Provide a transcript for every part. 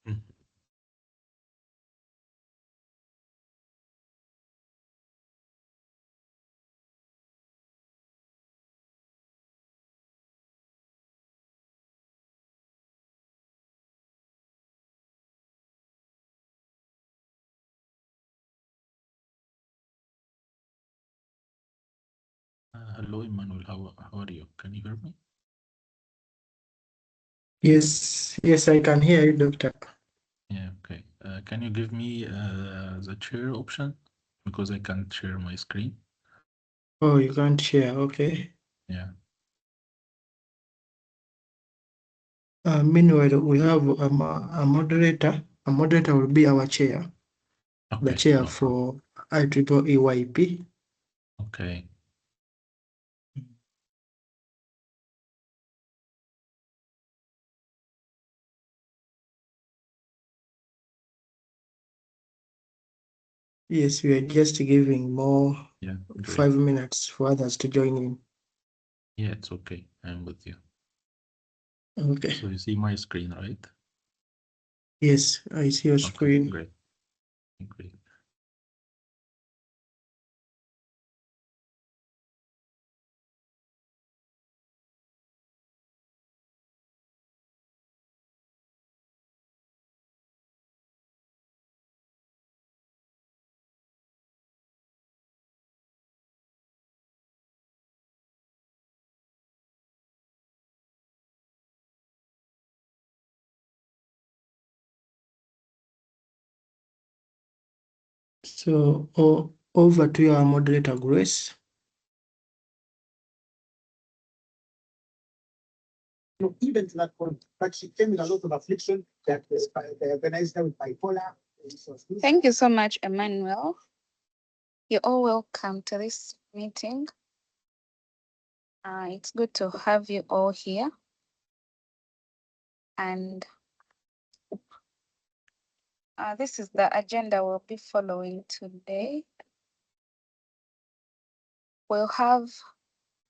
Mm. Hello, Emmanuel. How are you? Can you hear me? Yes, I can hear you, Doctor. Yeah, okay. Can you give me the share option? Because I can't share my screen. Oh, you can't share. Okay. Yeah. Meanwhile, we have a moderator. A moderator will be our chair, the Okay. chair No problem. for IEEE. Okay. Yes, we are just giving more Yeah, great. 5 minutes for others to join in. Yeah, it's okay. I'm with you. Okay. So you see my screen, right? Yes, I see your Okay, screen. great. Great. So, over to your moderator, Grace. Even to that point, but she came with a lot of affliction that was organized her with bipolar. Thank you so much, Emmanuel. You're all welcome to this meeting. It's good to have you all here. And this is the agenda we'll be following today. We'll have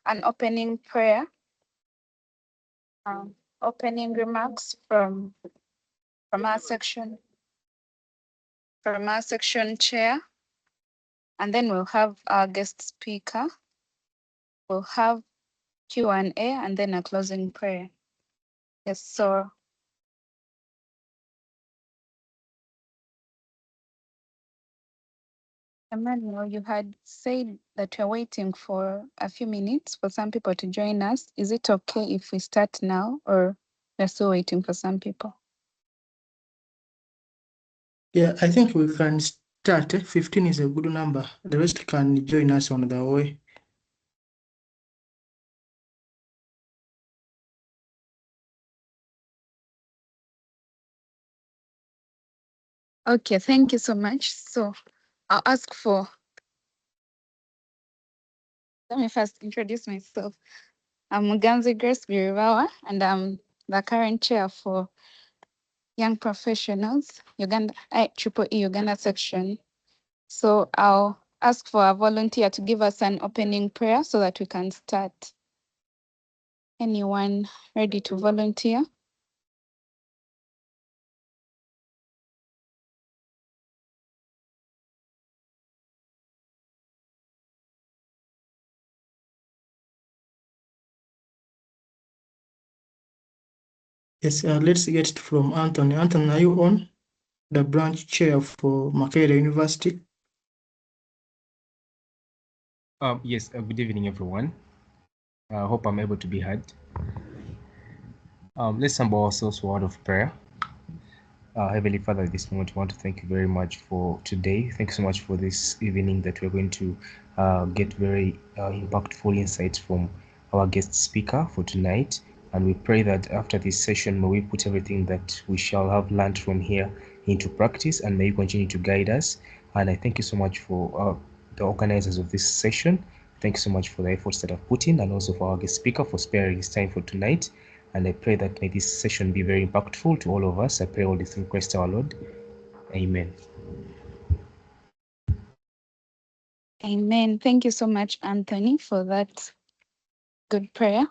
an opening prayer, opening remarks from our section chair, and then we'll have our guest speaker. We'll have Q&A and then a closing prayer. Yes, so Emmanuel, you had said that you're waiting for a few minutes for some people to join us. Is it okay if we start now, or we're still waiting for some people? Yeah, I think we can start. 15 is a good number. The rest can join us on the way. Okay, thank you so much. So I'll ask for, let me first introduce myself. I'm Muganzi Grace Birivawa, and I'm the current chair for Young Professionals, IEEE Uganda Section. So I'll ask for a volunteer to give us an opening prayer so that we can start. Anyone ready to volunteer? Yes, let's get it from Anthony. Anthony, are you on? The branch chair for Makerere University. Yes, good evening, everyone. I hope I'm able to be heard. Let's humble ourselves for a word of prayer. Heavenly Father, at this moment, we want to thank you very much for today. Thank you so much for this evening that we're going to get very impactful insights from our guest speaker for tonight. And we pray that after this session, may we put everything that we shall have learned from here into practice, and may you continue to guide us. And I thank you so much for the organizers of this session. Thank you so much for the efforts that I've put in, and also for our guest speaker for sparing his time for tonight. And I pray that may this session be very impactful to all of us. I pray all this through Christ our Lord. Amen. Amen. Thank you so much, Anthony, for that good prayer.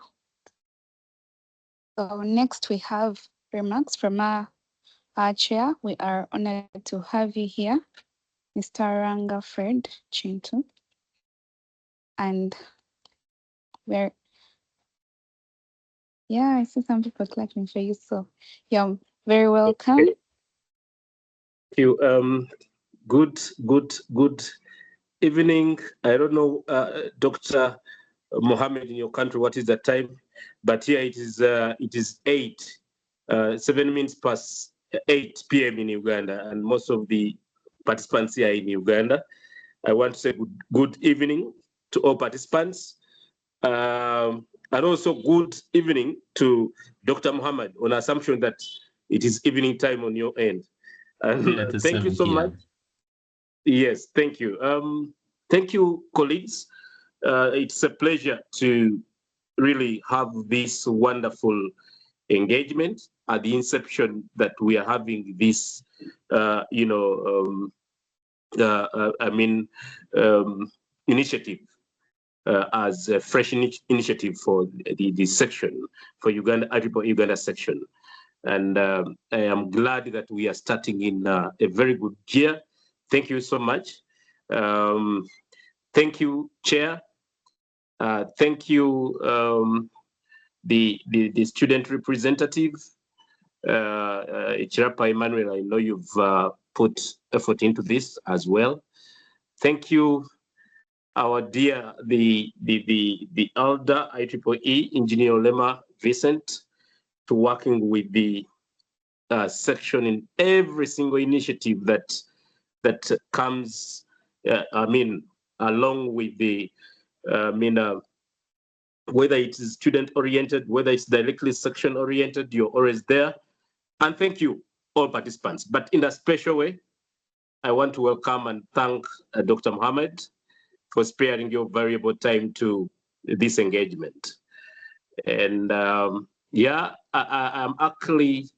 So next we have remarks from our Our chair, we are honored to have you here, Mr. Ranga Fred Chintu. And we're, yeah, I see some people clapping for you. So you're very welcome. Thank you. Good evening. I don't know, Dr. Mohammed, in your country, what is the time? But here it is 7 minutes past 8 p.m. in Uganda, and most of the participants here in Uganda. I want to say good evening to all participants. And also good evening to Dr. Mohammed, on assumption that it is evening time on your end. And Yeah, it is thank you 7 so much. p.m. Yes, thank you. Thank you, colleagues. It's a pleasure to really have this wonderful engagement at the inception that we are having this, initiative as a fresh initiative for the section, for Uganda, IEEE Uganda section. And I am glad that we are starting in a very good year. Thank you so much. Thank you, Chair. Thank you, the student representative, Chirapa Emmanuel. I know you've put effort into this as well. Thank you, our dear the elder IEEE Engineer Olema Vincent, to working with the section in every single initiative that comes. Along with the whether it is student oriented, whether it's directly section oriented, you're always there. And thank you, all participants. But in a special way, I want to welcome and thank Dr. Mohammed for sparing your valuable time to this engagement. And I'm actually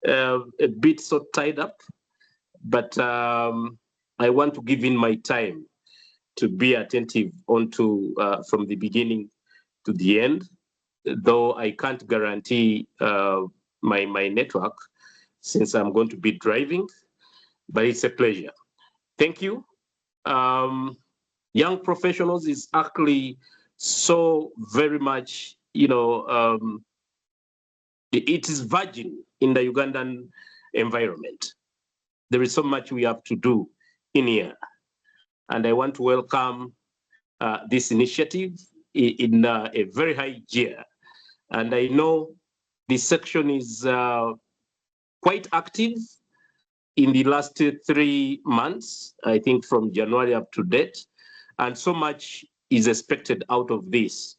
a bit so tied up, but I want to give in my time to be attentive onto from the beginning to the end, though I can't guarantee my network since I'm going to be driving, but it's a pleasure. Thank you. Young Professionals is actually so very much, it is virgin in the Ugandan environment. There is so much we have to do in here. And I want to welcome this initiative in a very high gear. And I know this section is quite active in the last 3 months, I think from January up to date. And so much is expected out of this.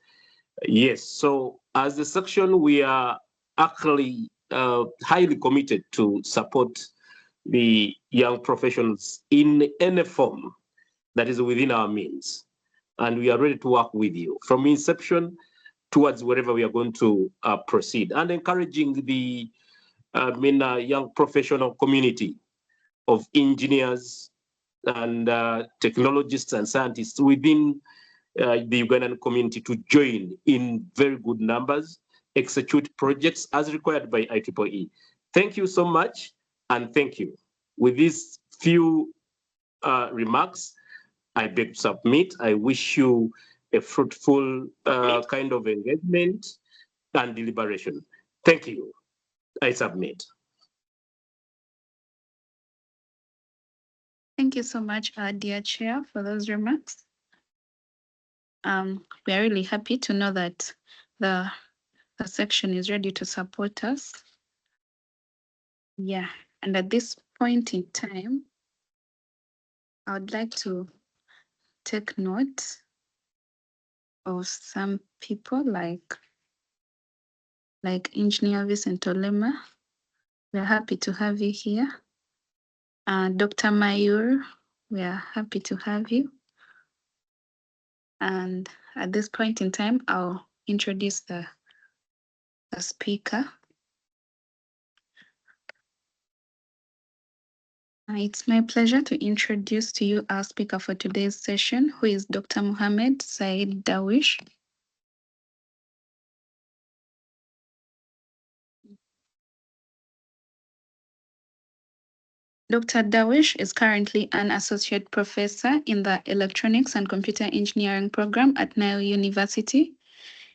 Yes, so as a section, we are actually highly committed to support the young professionals in any form that is within our means. And we are ready to work with you from inception towards wherever we are going to proceed, and encouraging the young professional community of engineers and technologists and scientists within the Ugandan community to join in very good numbers, execute projects as required by IEEE. Thank you so much, and thank you. With these few remarks, I beg to submit. I wish you a fruitful kind of engagement and deliberation. Thank you. I submit. Thank you so much, dear Chair, for those remarks. We are really happy to know that the section is ready to support us. Yeah, and at this point in time, I would like to take note of some people like Engineer Vincent Olema. We're happy to have you here. Dr. Mayur, we are happy to have you. And at this point in time, I'll introduce the speaker. It's my pleasure to introduce to you our speaker for today's session, who is Dr. Mohamed Saeed Dawish. Dr. Dawish is currently an associate professor in the Electronics and Computer Engineering program at Nile University.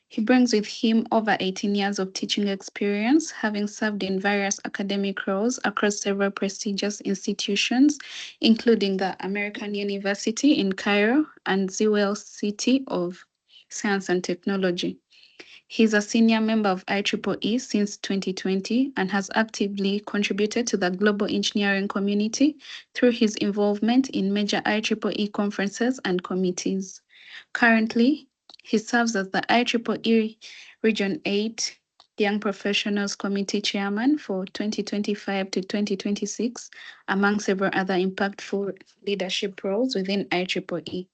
He brings with him over 18 years of teaching experience, having served in various academic roles across several prestigious institutions, including the American University in Cairo and Zewell City of Science and Technology. He's a senior member of IEEE since 2020 and has actively contributed to the global engineering community through his involvement in major IEEE conferences and committees. Currently, he serves as the IEEE Region 8 Young Professionals Committee Chairman for 2025 to 2026, among several other impactful leadership roles within IEEE.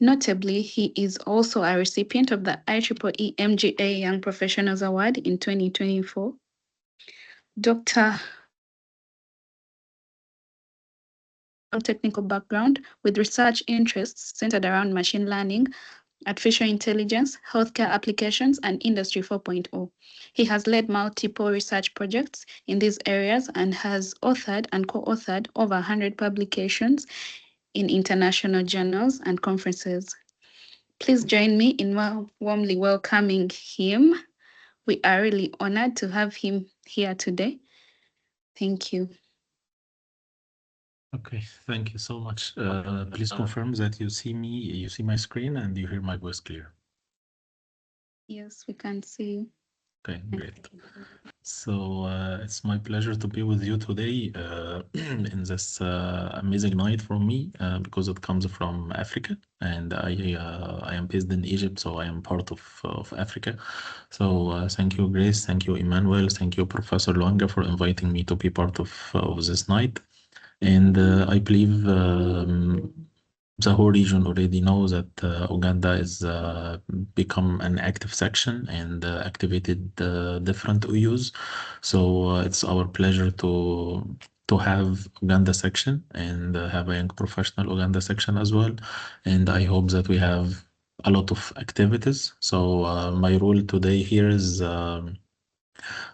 Notably, he is also a recipient of the IEEE MGA Young Professionals Award in 2024. Dr. Technical background with research interests centered around machine learning, artificial intelligence, healthcare applications, and Industry 4.0. He has led multiple research projects in these areas and has authored and co-authored over 100 publications in international journals and conferences. Please join me in warmly welcoming him. We are really honored to have him here today. Thank you. Okay, thank you so much. Please confirm that you see my screen and you hear my voice clear. Yes, we can see you. Okay, great. So it's my pleasure to be with you today in this amazing night for me because it comes from Africa, and I am based in Egypt, so I am part of Africa. So thank you, Grace, thank you, Emmanuel, thank you, Professor Luanga, for inviting me to be part of this night. And I believe the whole region already knows that Uganda is become an active section and activated different OUs. So it's our pleasure to have Uganda section and have a young professional Uganda section as well. And I hope that we have a lot of activities. So my role today here is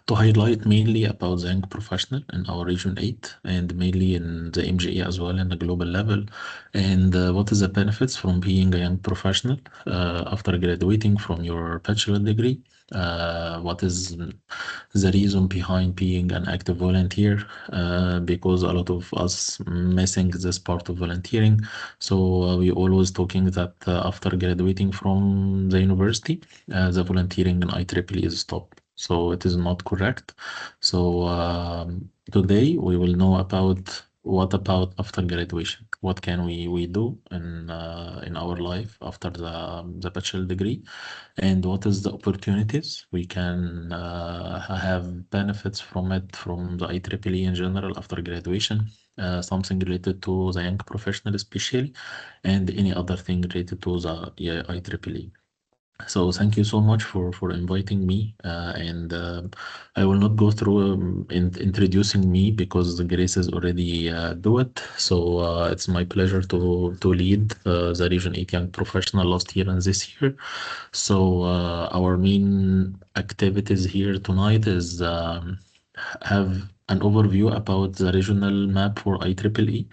to highlight mainly about the young professional in our region 8 and mainly in the MGA as well in the global level, and what is the benefits from being a young professional after graduating from your bachelor degree. What is the reason behind being an active volunteer, because a lot of us missing this part of volunteering. So we always talking that after graduating from the university, the volunteering in IEEE is stopped. So it is not correct. So today we will know about what about after graduation. What can we do in our life after the bachelor degree, and what is the opportunities we can have benefits from it from the IEEE in general after graduation. Something related to the young professional especially, and any other thing related to the IEEE. So thank you so much for inviting me, and I will not go through introducing me because Grace has already do it. So it's my pleasure to lead the Region 8 Young Professional last year and this year. So our main activities here tonight is have an overview about the regional map for IEEE.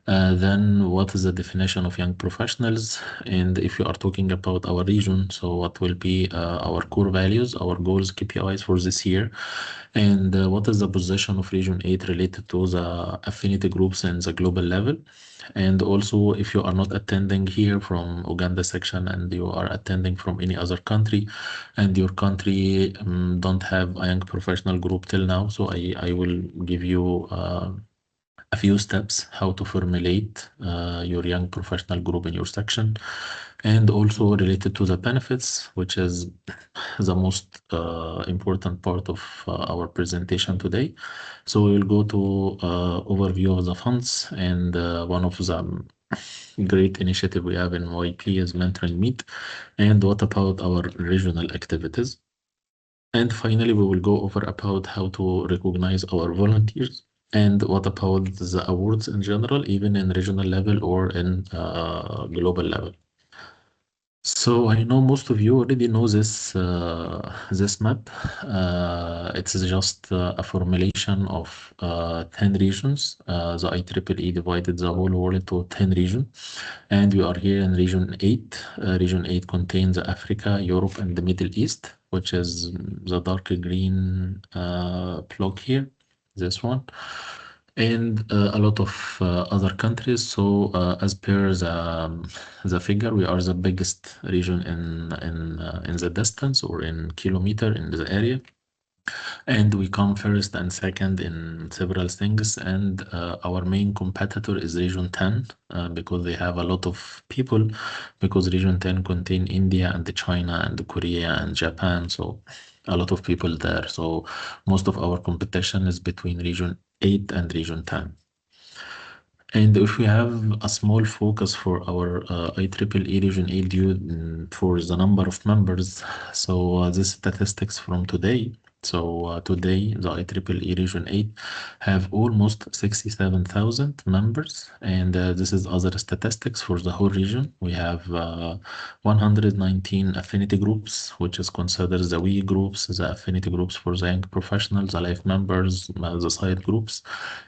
Then what is the definition of young professionals? And if you are talking about our region, so what will be our core values, our goals, KPIs for this year? And what is the position of Region 8 related to the affinity groups and the global level? And also, if you are not attending here from Uganda section and you are attending from any other country and your country don't have a young professional group till now, so I will give you a few steps how to formulate your young professional group in your section, and also related to the benefits, which is the most important part of our presentation today. So we will go to overview of the funds, and one of the great initiative we have in YP is Mentoring Meet, and what about our regional activities. And finally, we will go over about how to recognize our volunteers and what about the awards in general, even in regional level or in global level. So I know most of you already know this this map. It is just a formulation of 10 regions. The IEEE divided the whole world to 10 regions, and we are here in region 8. Region 8 contains Africa, Europe, and the Middle East, which is the dark green block here, this one, and a lot of other countries. So as per the figure, we are the biggest region in the distance or in kilometer in the area, and we come first and second in several things. And our main competitor is region 10 because they have a lot of people, because region 10 contain India and China and Korea and Japan, so a lot of people there. So most of our competition is between region 8 and region 10. And if we have a small focus for our IEEE Region 8 for the number of members, so this statistics from today. So today the IEEE Region 8 have almost 67,000 members, and this is other statistics for the whole region. We have 119 affinity groups, which is considered the WE groups, the affinity groups for the young professionals, the life members, the side groups,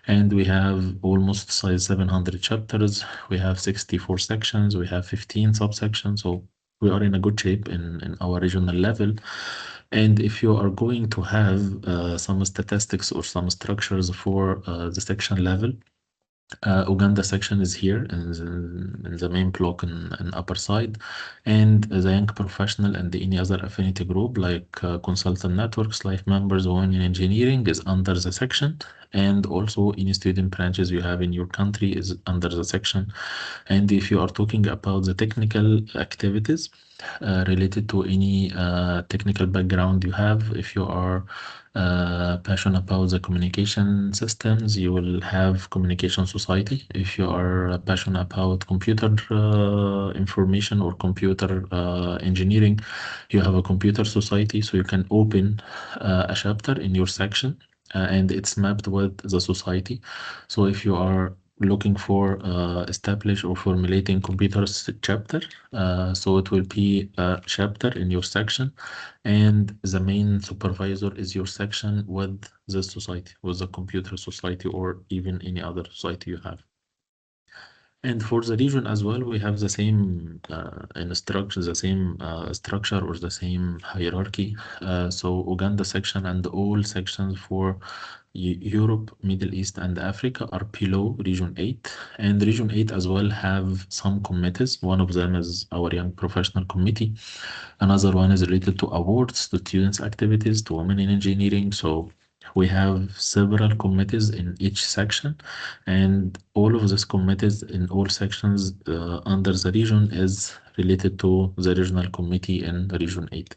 and we have almost 700 chapters. We have 64 sections. We have 15 subsections. So we are in a good shape in our regional level. And if you are going to have some statistics or some structures for the section level, Uganda section is here in the main block in upper side, and the young professional and any other affinity group like consultant networks, life members, women in engineering is under the section, and also any student branches you have in your country is under the section. And if you are talking about the technical activities related to any technical background you have, if you are passionate about the communication systems, you will have communication society. If you are passionate about computer information or computer engineering, you have a computer society, so you can open a chapter in your section and it's mapped with the society. So if you are looking for establish or formulating computers chapter, so it will be a chapter in your section, and the main supervisor is your section with the society, with the computer society or even any other society you have. And for the region as well, we have the same structure, the same structure or the same hierarchy. So Uganda section and all sections for Europe, Middle East, and Africa are below Region 8. And Region 8 as well have some committees. One of them is our Young Professional Committee. Another one is related to awards, to students' activities, to women in engineering. So we have several committees in each section, and all of these committees in all sections under the region is related to the regional committee in Region 8.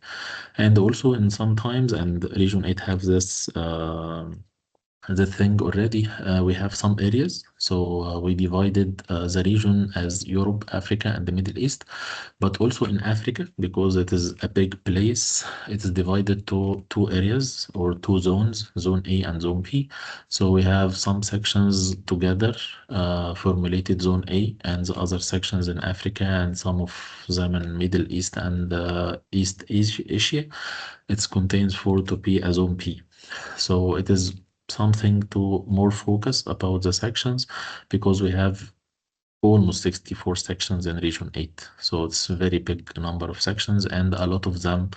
And also in sometimes, and Region 8 have this the thing already, we have some areas. So we divided the region as Europe, Africa, and the Middle East, but also in Africa, because it is a big place, it is divided to two areas or two zones, Zone A and Zone B. So we have some sections together, formulated Zone A, and the other sections in Africa, and some of them in Middle East and East Asia. It contains for to be a Zone P. So it is something to more focus about the sections, because we have almost 64 sections in Region 8. So it's a very big number of sections, and a lot of them,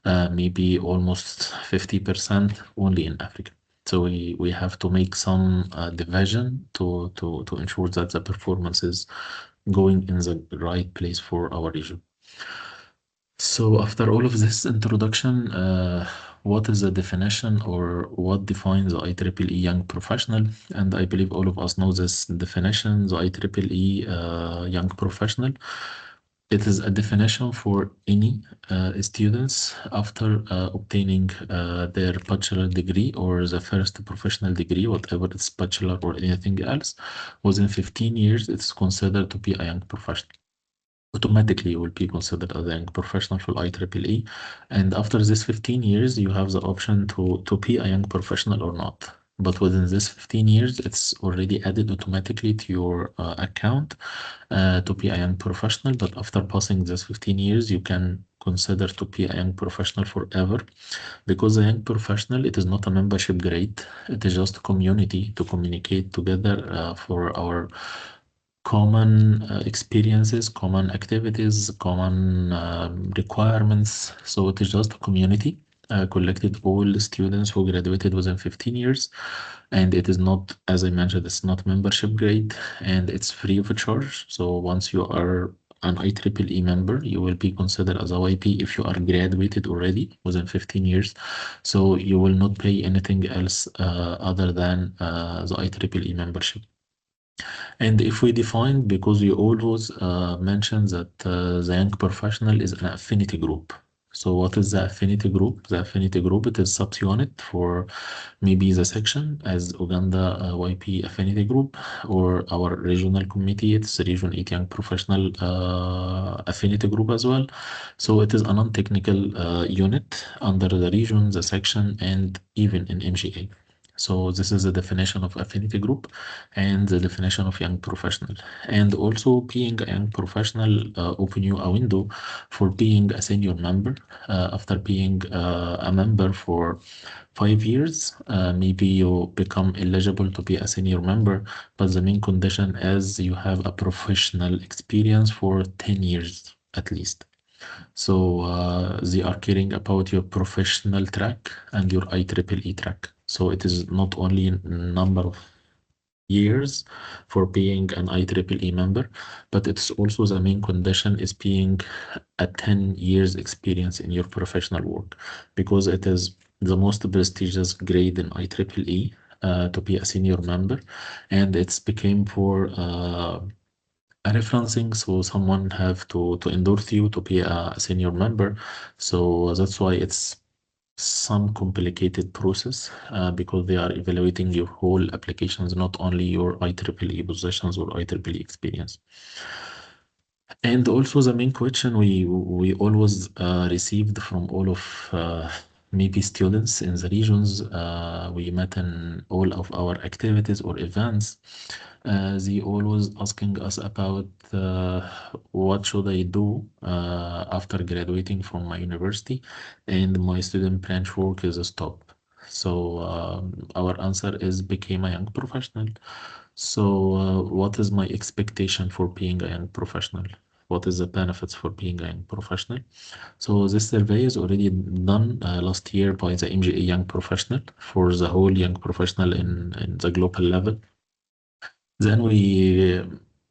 maybe almost 50% only in Africa. So we have to make some division to ensure that the performance is going in the right place for our region. So after all of this introduction, what is the definition or what defines the IEEE Young Professional? And I believe all of us know this definition, the IEEE Young Professional. It is a definition for any students after obtaining their bachelor degree or the first professional degree, whatever it's bachelor or anything else, within 15 years, it's considered to be a young professional. Automatically you will be considered as a young professional for IEEE, and after this 15 years you have the option to be a young professional or not. but within this 15 years, it's already added automatically to your account to be a young professional. But after passing this 15 years, you can consider to be a young professional forever, because a young professional, it is not a membership grade. It is just a community to communicate together for our common experiences, common activities, common requirements. So it is just a community collected all students who graduated within 15 years. And it is not, as I mentioned, it's not membership grade, and it's free of charge. So once you are an IEEE member, you will be considered as a YP if you are graduated already within 15 years. So you will not pay anything else other than the IEEE membership. And if we define, because you always mention that the young professional is an affinity group. So what is the affinity group? The affinity group, it is subunit for maybe the section as Uganda YP affinity group, or our regional committee, it's Region 8 Young Professional affinity group as well. So it is a non-technical unit under the region, the section, and even in MGA. So this is the definition of affinity group and the definition of young professional. And also being a young professional open you a window for being a senior member. After being a member for 5 years, maybe you become eligible to be a senior member, but the main condition is you have a professional experience for 10 years at least. So they are caring about your professional track and your IEEE track. So it is not only number of years for being an IEEE member, but it's also the main condition is being a 10 years experience in your professional work, because it is the most prestigious grade in IEEE to be a senior member, and it's became for a referencing, so someone have to endorse you to be a senior member. So that's why it's some complicated process because they are evaluating your whole applications, not only your IEEE positions or IEEE experience. And also the main question we always received from all of maybe students in the regions we met in all of our activities or events. They always asking us about what should I do after graduating from my university and my student branch work is stopped. So our answer is became a young professional. So what is my expectation for being a young professional? What is the benefits for being a young professional? So this survey is already done last year by the MGA Young Professional for the whole young professional in the global level. Then we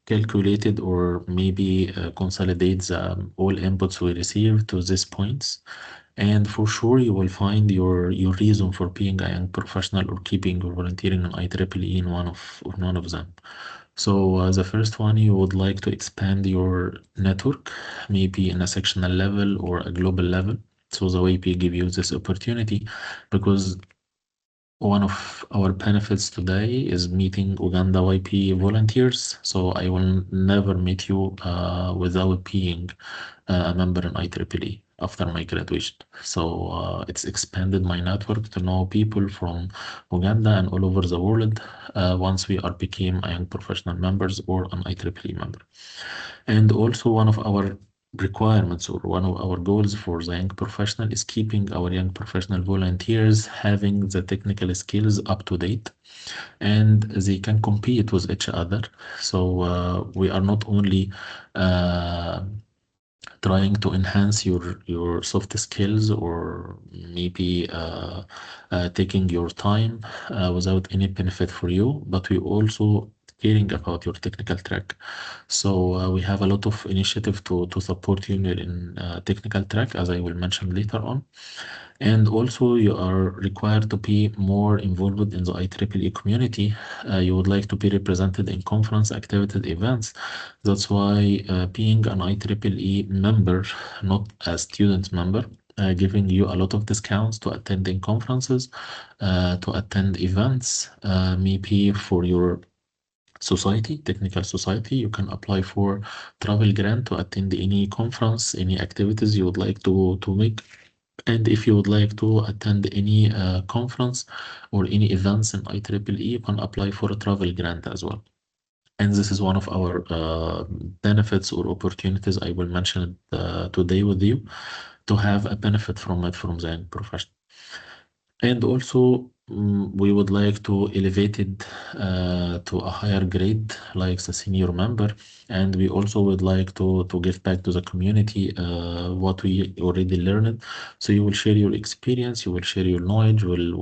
calculated or maybe consolidate the all inputs we received to these points. And for sure, you will find your reason for being a young professional or keeping or volunteering in IEEE in one of them. So the first one, you would like to expand your network, maybe in a sectional level or a global level. So the YP give you this opportunity, because one of our benefits today is meeting Uganda YP volunteers. So I will never meet you without being a member in IEEE after my graduation. So it's expanded my network to know people from Uganda and all over the world once we are became a young professional members or an IEEE member. And also one of our requirements or one of our goals for the young professional is keeping our young professional volunteers having the technical skills up to date and they can compete with each other. So we are not only trying to enhance your soft skills or maybe taking your time without any benefit for you, but we also caring about your technical track. So we have a lot of initiative to support you in technical track, as I will mention later on. And also you are required to be more involved in the IEEE community. You would like to be represented in conference activities, events. That's why being an IEEE member, not a student member, giving you a lot of discounts to attending conferences, to attend events, maybe for your society, technical society, you can apply for travel grant to attend any conference, any activities you would like to make And if you would like to attend any conference or any events in IEEE, you can apply for a travel grant as well. And this is one of our benefits or opportunities I will mention today with you, to have a benefit from it from the young professional. And also, we would like to elevate it to a higher grade, like the senior member. And we also would like to give back to the community what we already learned. So you will share your experience, you will share your knowledge with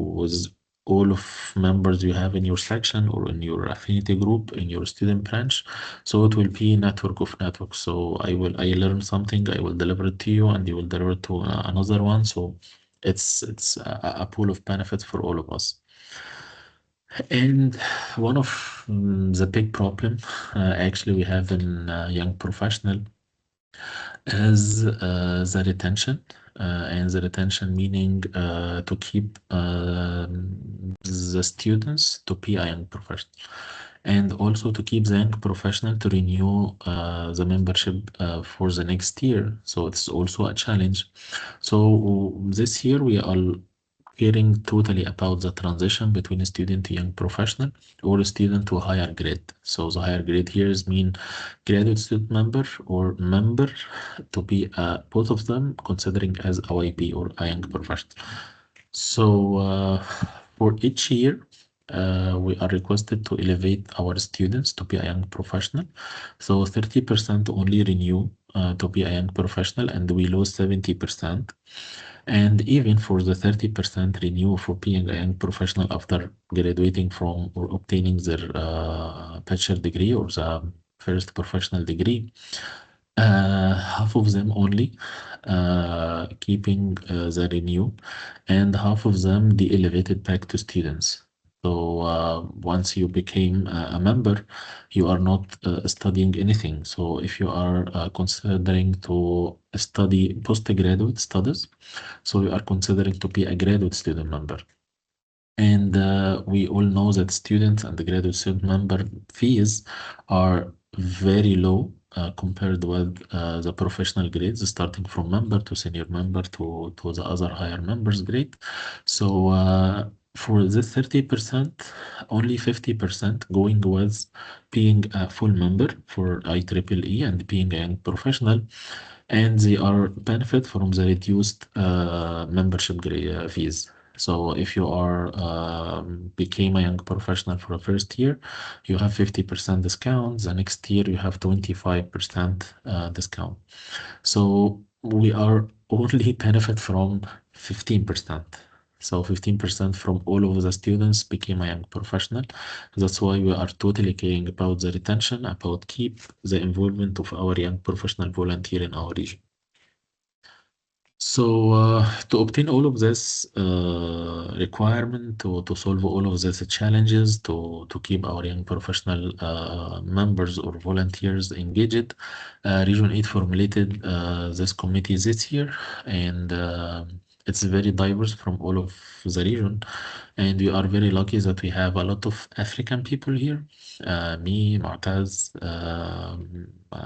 all of members you have in your section or in your affinity group, in your student branch. So it will be a network of networks. So I learn something, I will deliver it to you, and you will deliver it to another one. So it's a pool of benefits for all of us. And one of the big problem actually we have in young professional is the retention. And the retention meaning to keep the students to be a young professional, and also to keep the young professional to renew the membership for the next year. So it's also a challenge. So this year we are caring totally about the transition between a student to young professional or a student to a higher grade. So the higher grade here is mean graduate student member or member, to be both of them considering as a YP or a young professional. So for each year, we are requested to elevate our students to be a young professional. So 30% only renew to be a young professional, and we lose 70%. And even for the 30% renew for being a young professional after graduating from or obtaining their bachelor degree or the first professional degree, half of them only keeping the renew, and half of them de-elevated back to students. So once you became a member, you are not studying anything. So if you are considering to study postgraduate studies, so you are considering to be a graduate student member. And we all know that students and the graduate student member fees are very low compared with the professional grades, starting from member to senior member to the other higher members grade. So for this 30%, only 50% going with being a full member for IEEE and being a young professional, and they are benefit from the reduced membership fees. So if you are became a young professional for the first year, you have 50% discount. The next year you have 25% discount. So we are only benefit from 15%. So 15% from all of the students became a young professional. That's why we are totally caring about the retention, about keep the involvement of our young professional volunteer in our region. So to obtain all of this requirement, to solve all of these challenges, to keep our young professional members or volunteers engaged, Region 8 formulated this committee this year, and it's very diverse from all of the region. And we are very lucky that we have a lot of African people here. Me, Mu'taz,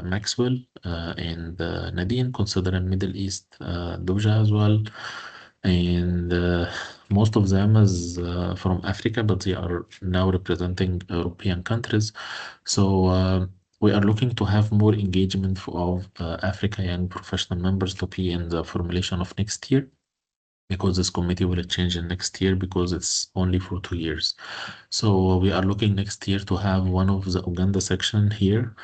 Maxwell, and Nadine, considering Middle East, Doja as well. And most of them is from Africa, but they are now representing European countries. So we are looking to have more engagement of Africa young professional members to be in the formulation of next year, because this committee will change in next year because it's only for 2 years. So we are looking next year to have one of the Uganda section here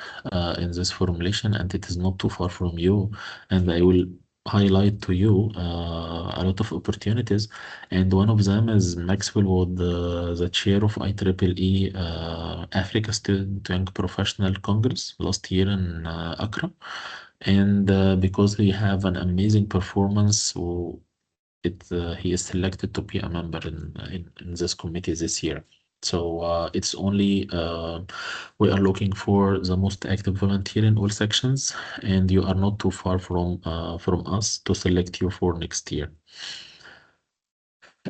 in this formulation, and it is not too far from you. And I will highlight to you a lot of opportunities. And one of them is Maxwell was the chair of IEEE Africa Student Young Professional Congress last year in Accra. And because he have an amazing performance, he is selected to be a member in this committee this year. So it's only we are looking for the most active volunteer in all sections, and you are not too far from us to select you for next year.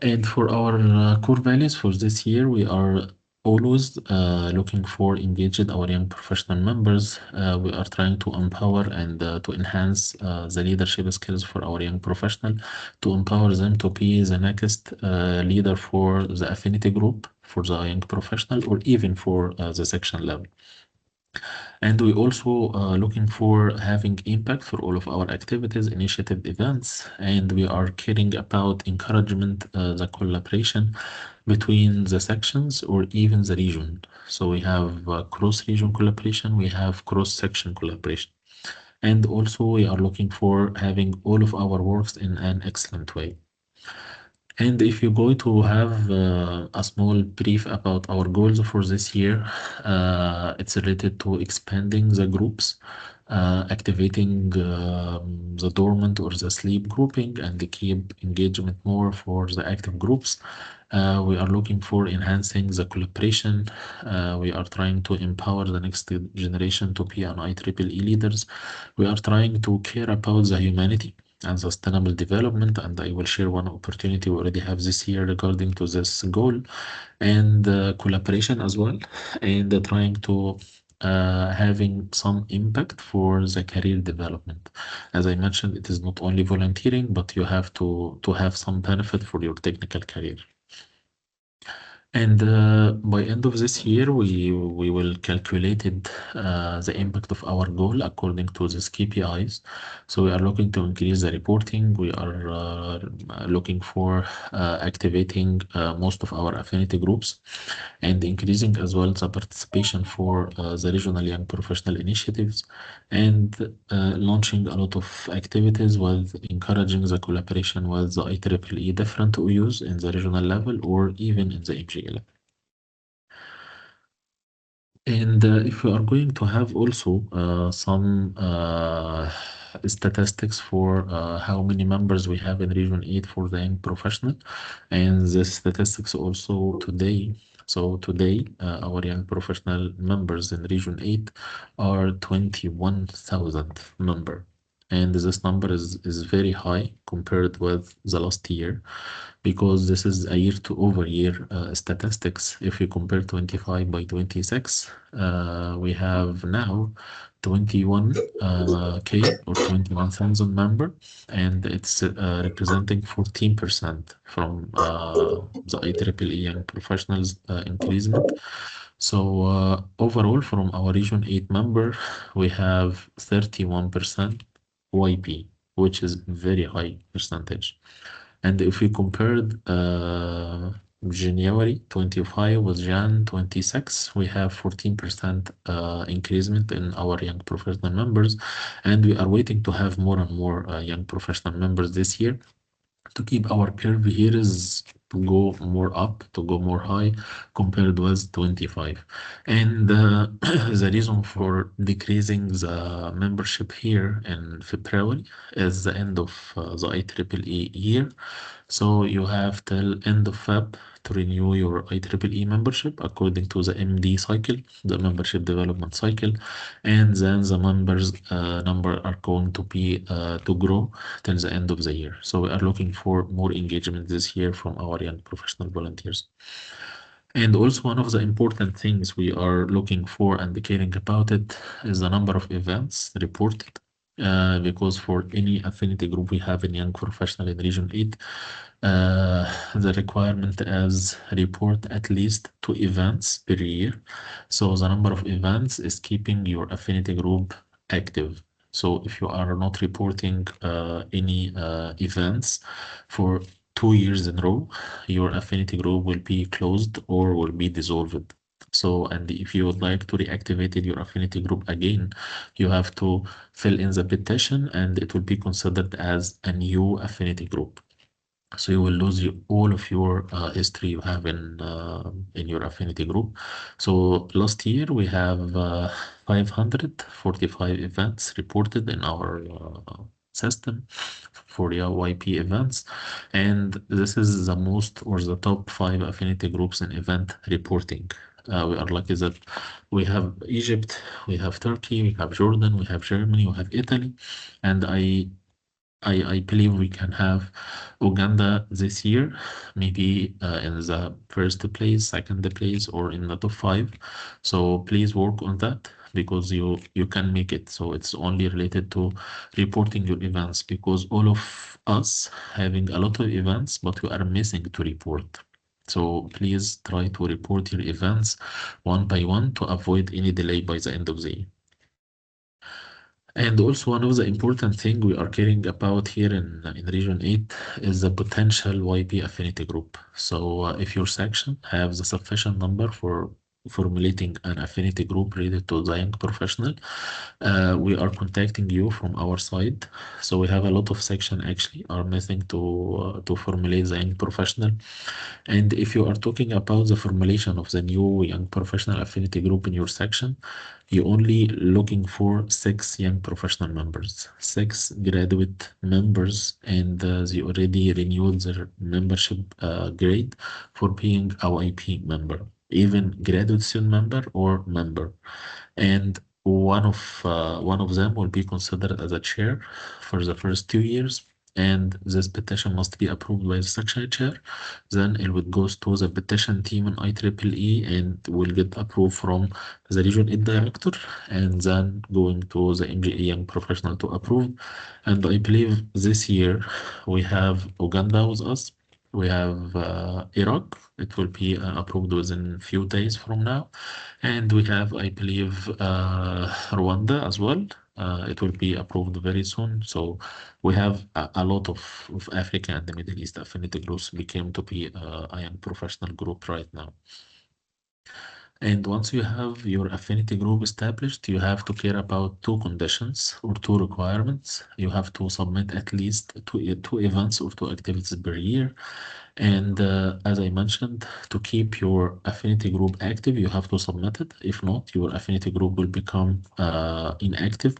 And for our core values for this year, we are always looking for engaged our young professional members. We are trying to empower and to enhance the leadership skills for our young professional, to empower them to be the next leader for the affinity group, for the young professional, or even for the section level. And we also looking for having impact for all of our activities, initiative, events, and we are caring about encouragement, the collaboration between the sections or even the region. So we have cross-region collaboration, we have cross-section collaboration. And also we are looking for having all of our works in an excellent way. And if you're going to have a small brief about our goals for this year, it's related to expanding the groups, activating the dormant or the sleep grouping, and keep engagement more for the active groups. We are looking for enhancing the collaboration. We are trying to empower the next generation to be an IEEE leaders. We are trying to care about the humanity and sustainable development, and I will share one opportunity we already have this year regarding to this goal, and collaboration as well, and trying to having some impact for the career development. As I mentioned, it is not only volunteering, but you have to have some benefit for your technical career. And by end of this year, we will calculate it, the impact of our goal according to these KPIs. So we are looking to increase the reporting. We are looking for activating most of our affinity groups and increasing as well the participation for the regional young professional initiatives, and launching a lot of activities with encouraging the collaboration with the IEEE different OUs in the regional level or even in the MGA level. And if we are going to have also some statistics for how many members we have in Region 8 for the young professional, and the statistics also today. So today, our young professional members in Region 8 are 21,000 member. And this number is very high compared with the last year, because this is a year-to-over-year statistics. If you compare 25 by 26, we have now 21K or 21,000 member, and it's representing 14% from the IEEE Young Professionals increasement. So overall, from our Region 8 member, we have 31% YP, which is very high percentage. And if we compared January 25 with Jan 26, we have 14% increasement in our young professional members, and we are waiting to have more and more young professional members this year to keep our curve here is to go more up, to go more high compared with 25. And the reason for decreasing the membership here in February is the end of the IEEE year. So you have till end of Feb to renew your IEEE membership according to the MD cycle, the membership development cycle, and then the members number are going to be to grow till the end of the year. So we are looking for more engagement this year from our young professional volunteers. And also one of the important things we are looking for and caring about it is the number of events reported. Because for any affinity group we have in young professional in Region 8, the requirement is report at least 2 events per year. So the number of events is keeping your affinity group active. So if you are not reporting any events for 2 years in a row, your affinity group will be closed or will be dissolved. So, and if you would like to reactivate your affinity group again, you have to fill in the petition, and it will be considered as a new affinity group. So you will lose all of your history you have in your affinity group. So last year we have 545 events reported in our system for the YP events, and this is the most or the top 5 affinity groups in event reporting. We are lucky that we have Egypt, we have Turkey, we have Jordan, we have Germany, we have Italy, and I I believe we can have Uganda this year, maybe in the first place, second place, or in the top 5. So please work on that because you can make it. So it's only related to reporting your events because all of us having a lot of events, but we are missing to report. So please try to report your events one by one to avoid any delay by the end of the year. And also one of the important thing we are caring about here in Region 8 is the potential YP affinity group. So if your section has a sufficient number for formulating an affinity group related to the young professional, we are contacting you from our side. So we have a lot of section actually are missing to formulate the young professional. And if you are talking about the formulation of the new young professional affinity group in your section, you're only looking for 6 young professional members, 6 graduate members, and they already renewed their membership grade for being a YP member, even graduate student member or member. And one of them will be considered as a chair for the first 2 years, and this petition must be approved by the section chair. Then it would goes to the petition team in IEEE and will get approved from the Region 8 director, and then going to the MGA Young Professional to approve. And I believe this year we have Uganda with us. We have Iraq. It will be approved within few days from now. And we have, I believe, Rwanda as well. It will be approved very soon. So we have a lot of Africa and the Middle East affinity groups became to be a young professional group right now. And once you have your affinity group established, you have to care about 2 conditions or 2 requirements. You have to submit at least two events or 2 activities per year. And as I mentioned, to keep your affinity group active, you have to submit it. If not, your affinity group will become inactive.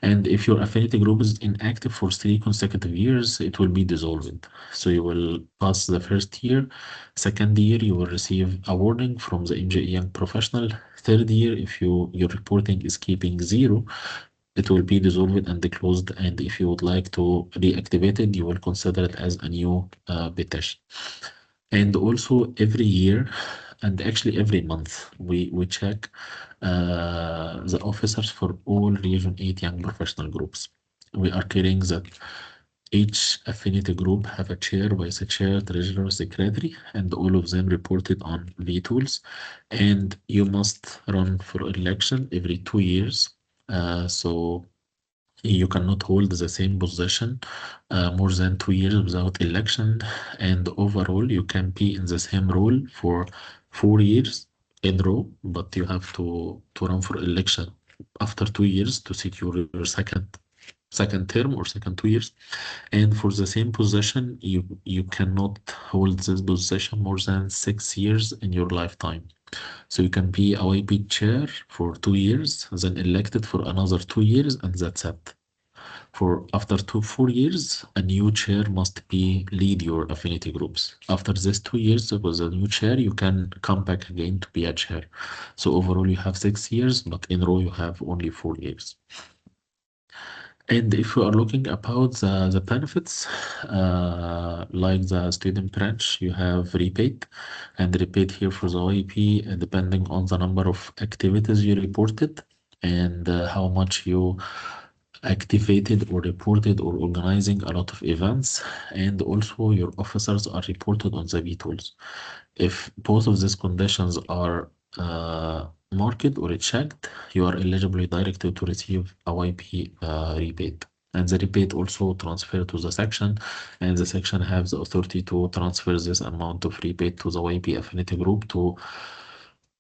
And if your affinity group is inactive for 3 consecutive years, it will be dissolved. So you will pass the first year. Second year, you will receive a warning from the MGA Young Professional. Third year, if your reporting is keeping 0, it will be dissolved and closed. And if you would like to reactivate it, you will consider it as a new petition. And also every year, and actually every month, we check the officers for all Region 8 young professional groups. We are caring that each affinity group have a chair, vice chair, treasurer, secretary, and all of them reported on vTools. And you must run for election every 2 years. So you cannot hold the same position more than 2 years without election, and overall you can be in the same role for 4 years in row, but you have to run for election after 2 years to secure your second term or second 2 years. And for the same position, you cannot hold this position more than 6 years in your lifetime. So you can be a YP chair for 2 years, then elected for another 2 years, and that's it. For after 4 years, a new chair must be lead your affinity groups. After this 2 years with a new chair, you can come back again to be a chair. So overall, you have 6 years, but in row you have only 4 years. And if we are looking about the benefits, like the student branch, you have rebate, and rebate here for the YP, depending on the number of activities you reported and how much you activated or reported or organizing a lot of events. And also your officers are reported on the vTools. If both of these conditions are marked or checked, you are eligible directly to receive a YP rebate. And the rebate also transfer to the section, and the section has the authority to transfer this amount of rebate to the YP affinity group to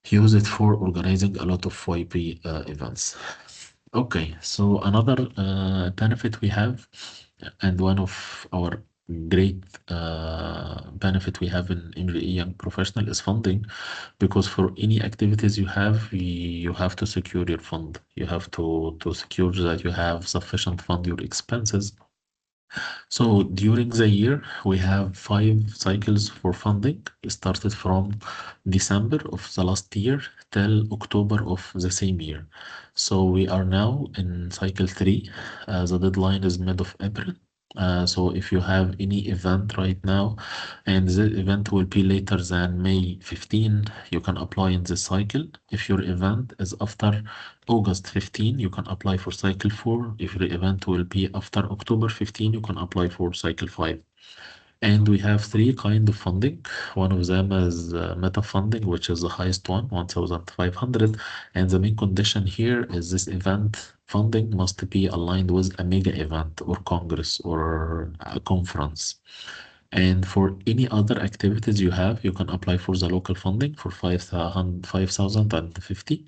use it for organizing a lot of YP events. Okay, so another benefit we have, and one of our great benefit we have in MGA Young Professional is funding, because for any activities you have to secure your fund. You have to secure that you have sufficient fund your expenses. So during the year, we have 5 cycles for funding. It started from December of the last year till October of the same year. So we are now in cycle 3. The deadline is mid of April. So if you have any event right now, and the event will be later than May 15, you can apply in this cycle. If your event is after August 15, you can apply for cycle 4. If your event will be after October 15, you can apply for cycle 5. And we have three kind of funding. One of them is meta funding, which is the highest one, 1,500. And the main condition here is this event funding must be aligned with a mega event or congress or a conference. And for any other activities you have, you can apply for the local funding for 5,050.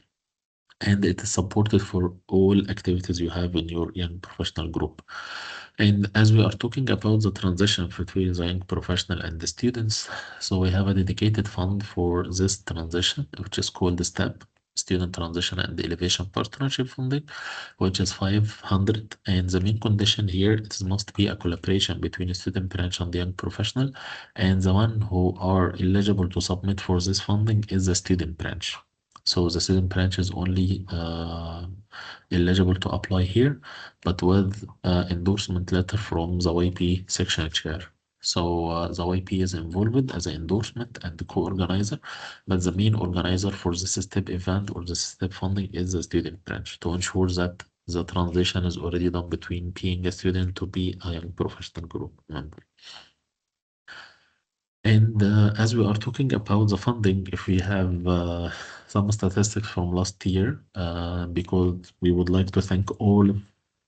And it is supported for all activities you have in your young professional group. And as we are talking about the transition between the young professional and the students, so we have a dedicated fund for this transition, which is called the STEP, Student Transition and Elevation Partnership Funding, which is 500. And the main condition here, it must be a collaboration between the student branch and the young professional. And the one who are eligible to submit for this funding is the student branch. So the student branch is only eligible to apply here, but with endorsement letter from the YP section chair. So the YP is involved as an endorsement and the co-organizer, but the main organizer for this step event or this step funding is the student branch to ensure that the transition is already done between being a student to be a young professional group member. And as we are talking about the funding, if we have some statistics from last year, because we would like to thank all of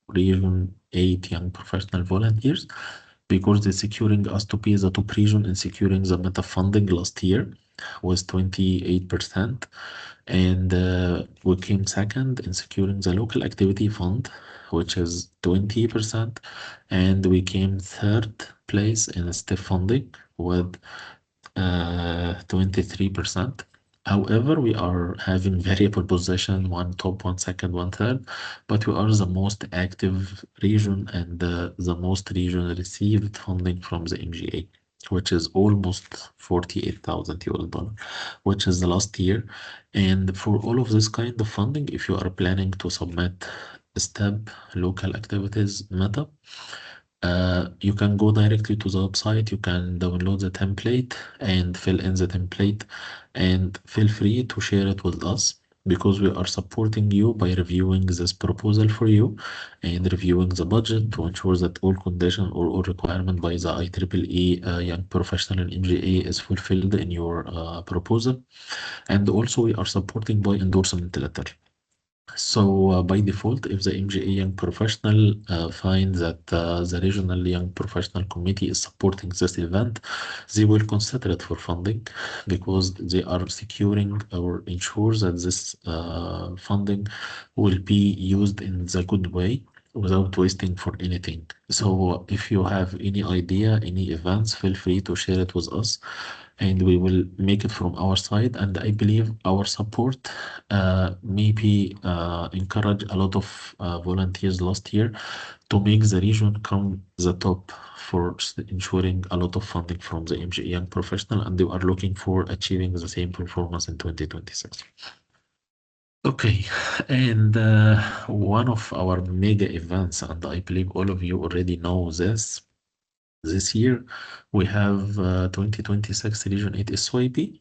Region 8 young professional volunteers, because they're securing us to be the top region in securing the meta funding last year was 28%. And we came second in securing the local activity fund, which is 20%. And we came third place in STEP funding with 23%. However, we are having variable position, one top, one second, one third, but we are the most active region and the most region received funding from the MGA, which is almost 48,000 US dollar, which is the last year. And for all of this kind of funding, if you are planning to submit STEP local activities meta, you can go directly to the website, you can download the template and fill in the template, and feel free to share it with us because we are supporting you by reviewing this proposal for you and reviewing the budget to ensure that all condition or all requirement by the IEEE Young Professional and MGA is fulfilled in your proposal. And also we are supporting by endorsement letter. So by default, if the MGA Young Professional finds that the Regional Young Professional Committee is supporting this event, they will consider it for funding because they are securing or ensure that this funding will be used in the good way without wasting for anything. So if you have any idea, any events, feel free to share it with us and we will make it from our side. And I believe our support maybe encourage a lot of volunteers last year to make the region come the top for ensuring a lot of funding from the MGA Young Professional, and they are looking for achieving the same performance in 2026. Okay, and one of our mega events, and I believe all of you already know this year, we have 2026 Region 8 SYP.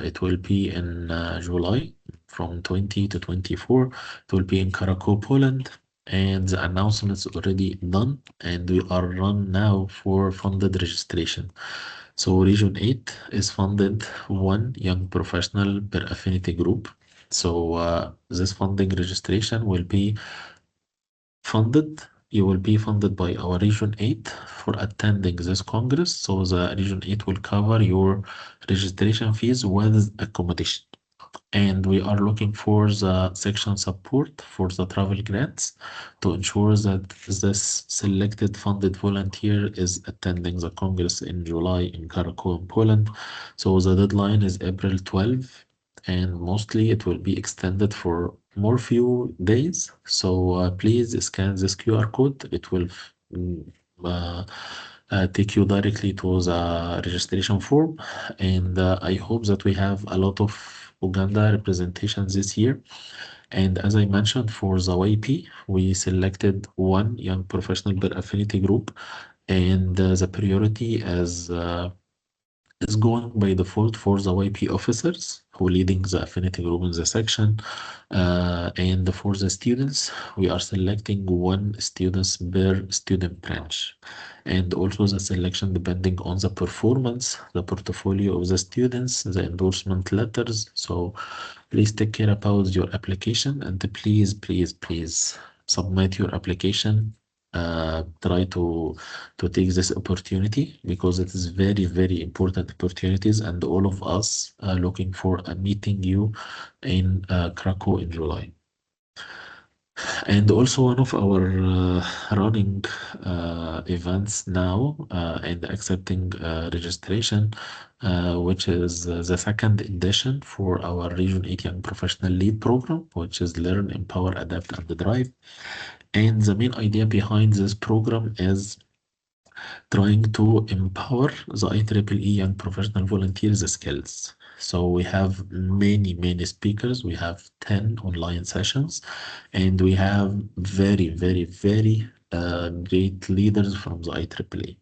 It will be in July from 20 to 24. It will be in Krakow, Poland. And the announcement is already done. And we are run now for funded registration. So Region 8 is funded one young professional per affinity group. So this funding registration will be funded. You will be funded by our Region 8 for attending this Congress. So the Region 8 will cover your registration fees with accommodation. And we are looking for the section support for the travel grants to ensure that this selected funded volunteer is attending the Congress in July in Krakow, Poland. So the deadline is April 12. And mostly it will be extended for more few days. So please scan this QR code. It will take you directly to the registration form. And I hope that we have a lot of Uganda representation this year. And as I mentioned, for the YP, we selected one young professional per affinity group, and the priority is going by default for the YP officers who leading the affinity group in the section. And for the students, we are selecting one students per student branch. And also the selection depending on the performance, the portfolio of the students, the endorsement letters. So please take care about your application, and please submit your application. Try to take this opportunity because it is very important opportunities, and all of us are looking for meeting you in Krakow in July. And also one of our running events now and accepting registration, which is the second edition for our Region 8 Young Professional Lead Program, which is Learn, Empower, Adapt, and Drive. And the main idea behind this program is trying to empower the IEEE Young Professional Volunteers skills. So we have many speakers. We have 10 online sessions, and we have very great leaders from the IEEE.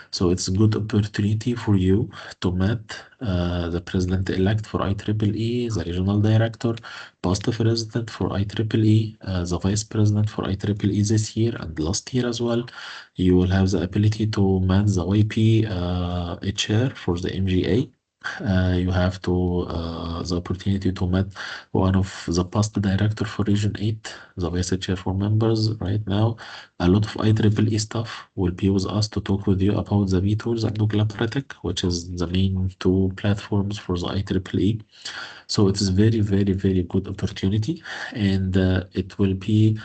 So it's a good opportunity for you to meet the president-elect for IEEE, the regional director, past president for IEEE, the vice president for IEEE this year and last year as well. You will have the ability to meet the YP chair for the MGA. You have the opportunity to meet one of the past director for Region 8, the vice chair for members right now. A lot of IEEE staff will be with us to talk with you about the vTools and Nucleapratic, which is the main two platforms for the IEEE. So it is very good opportunity, and it will be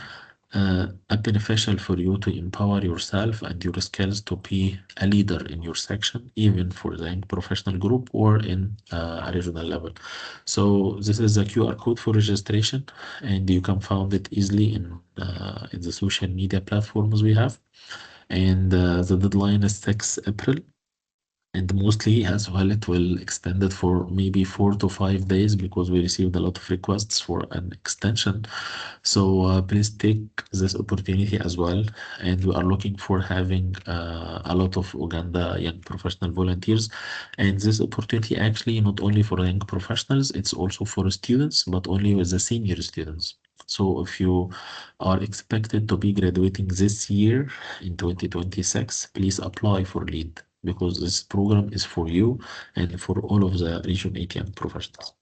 a beneficial for you to empower yourself and your skills to be a leader in your section, even for the young professional group or in a regional level. So this is the QR code for registration, and you can find it easily in the social media platforms we have. And the deadline is 6 April. And mostly as well, it will extend it for maybe 4 to 5 days because we received a lot of requests for an extension. So please take this opportunity as well. And we are looking for having a lot of Uganda young professional volunteers. And this opportunity actually not only for young professionals, it's also for students, but only with the senior students. So if you are expected to be graduating this year in 2026, please apply for LEAD, because this program is for you and for all of the Region 8 young professionals.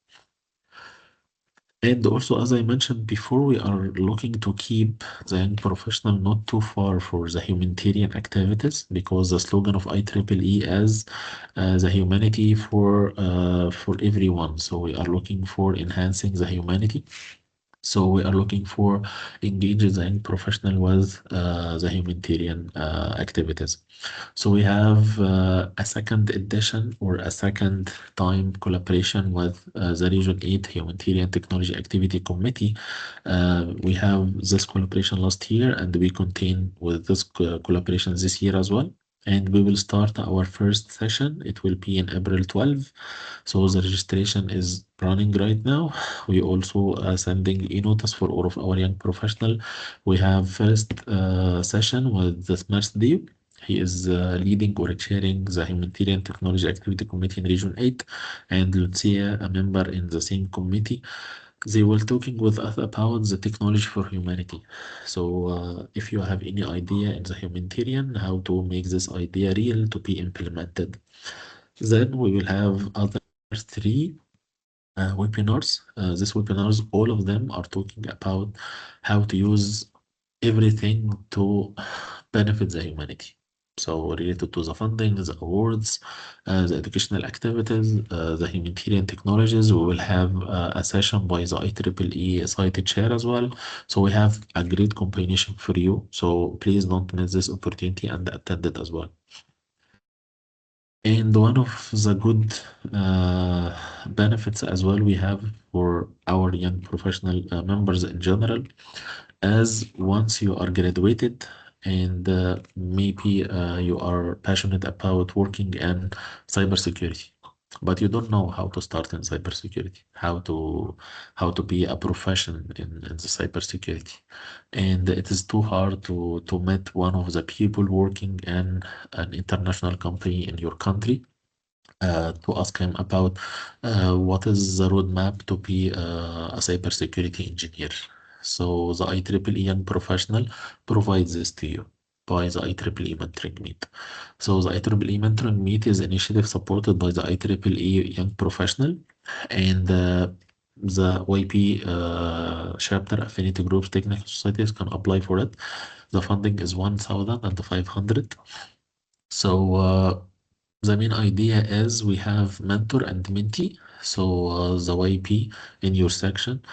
And also, as I mentioned before, we are looking to keep the young professional not too far for the humanitarian activities, because the slogan of IEEE is the humanity for everyone. So we are looking for enhancing the humanity. So we are looking for engaging the young professional with the humanitarian activities. So we have a second edition or a second time collaboration with the Region 8 Humanitarian Technology Activity Committee. We have this collaboration last year, and we continue with this collaboration this year as well. And we will start our first session. It will be in April 12. So the registration is running right now. We also are sending e-notice for all of our young professional. We have first session with the Smart Deep. He is leading or chairing the Humanitarian Technology Activity Committee in Region 8, and Lucia, a member in the same committee. They were talking with us about the technology for humanity. So if you have any idea in the humanitarian, how to make this idea real to be implemented, then we will have other three webinars. These webinars, all of them are talking about how to use everything to benefit the humanity. So related to the funding, the awards, the educational activities, the humanitarian technologies, we will have a session by the IEEE site chair as well. So we have a great combination for you. So please don't miss this opportunity and attend it as well. And one of the good benefits as well we have for our young professional members in general, as once you are graduated and maybe you are passionate about working in cybersecurity. but you don't know how to start in cybersecurity, how to be a professional in the cybersecurity, and it is too hard to meet one of the people working in an international company in your country, to ask him about what is the roadmap to be a cybersecurity engineer. So the IEEE Young Professional provides this to you by the IEEE Mentoring Meet. So the IEEE Mentoring Meet is an initiative supported by the IEEE Young Professional, and the YP chapter affinity groups technical societies can apply for it. The funding is 1,500. So the main idea is we have mentor and mentee. So the YP in your section,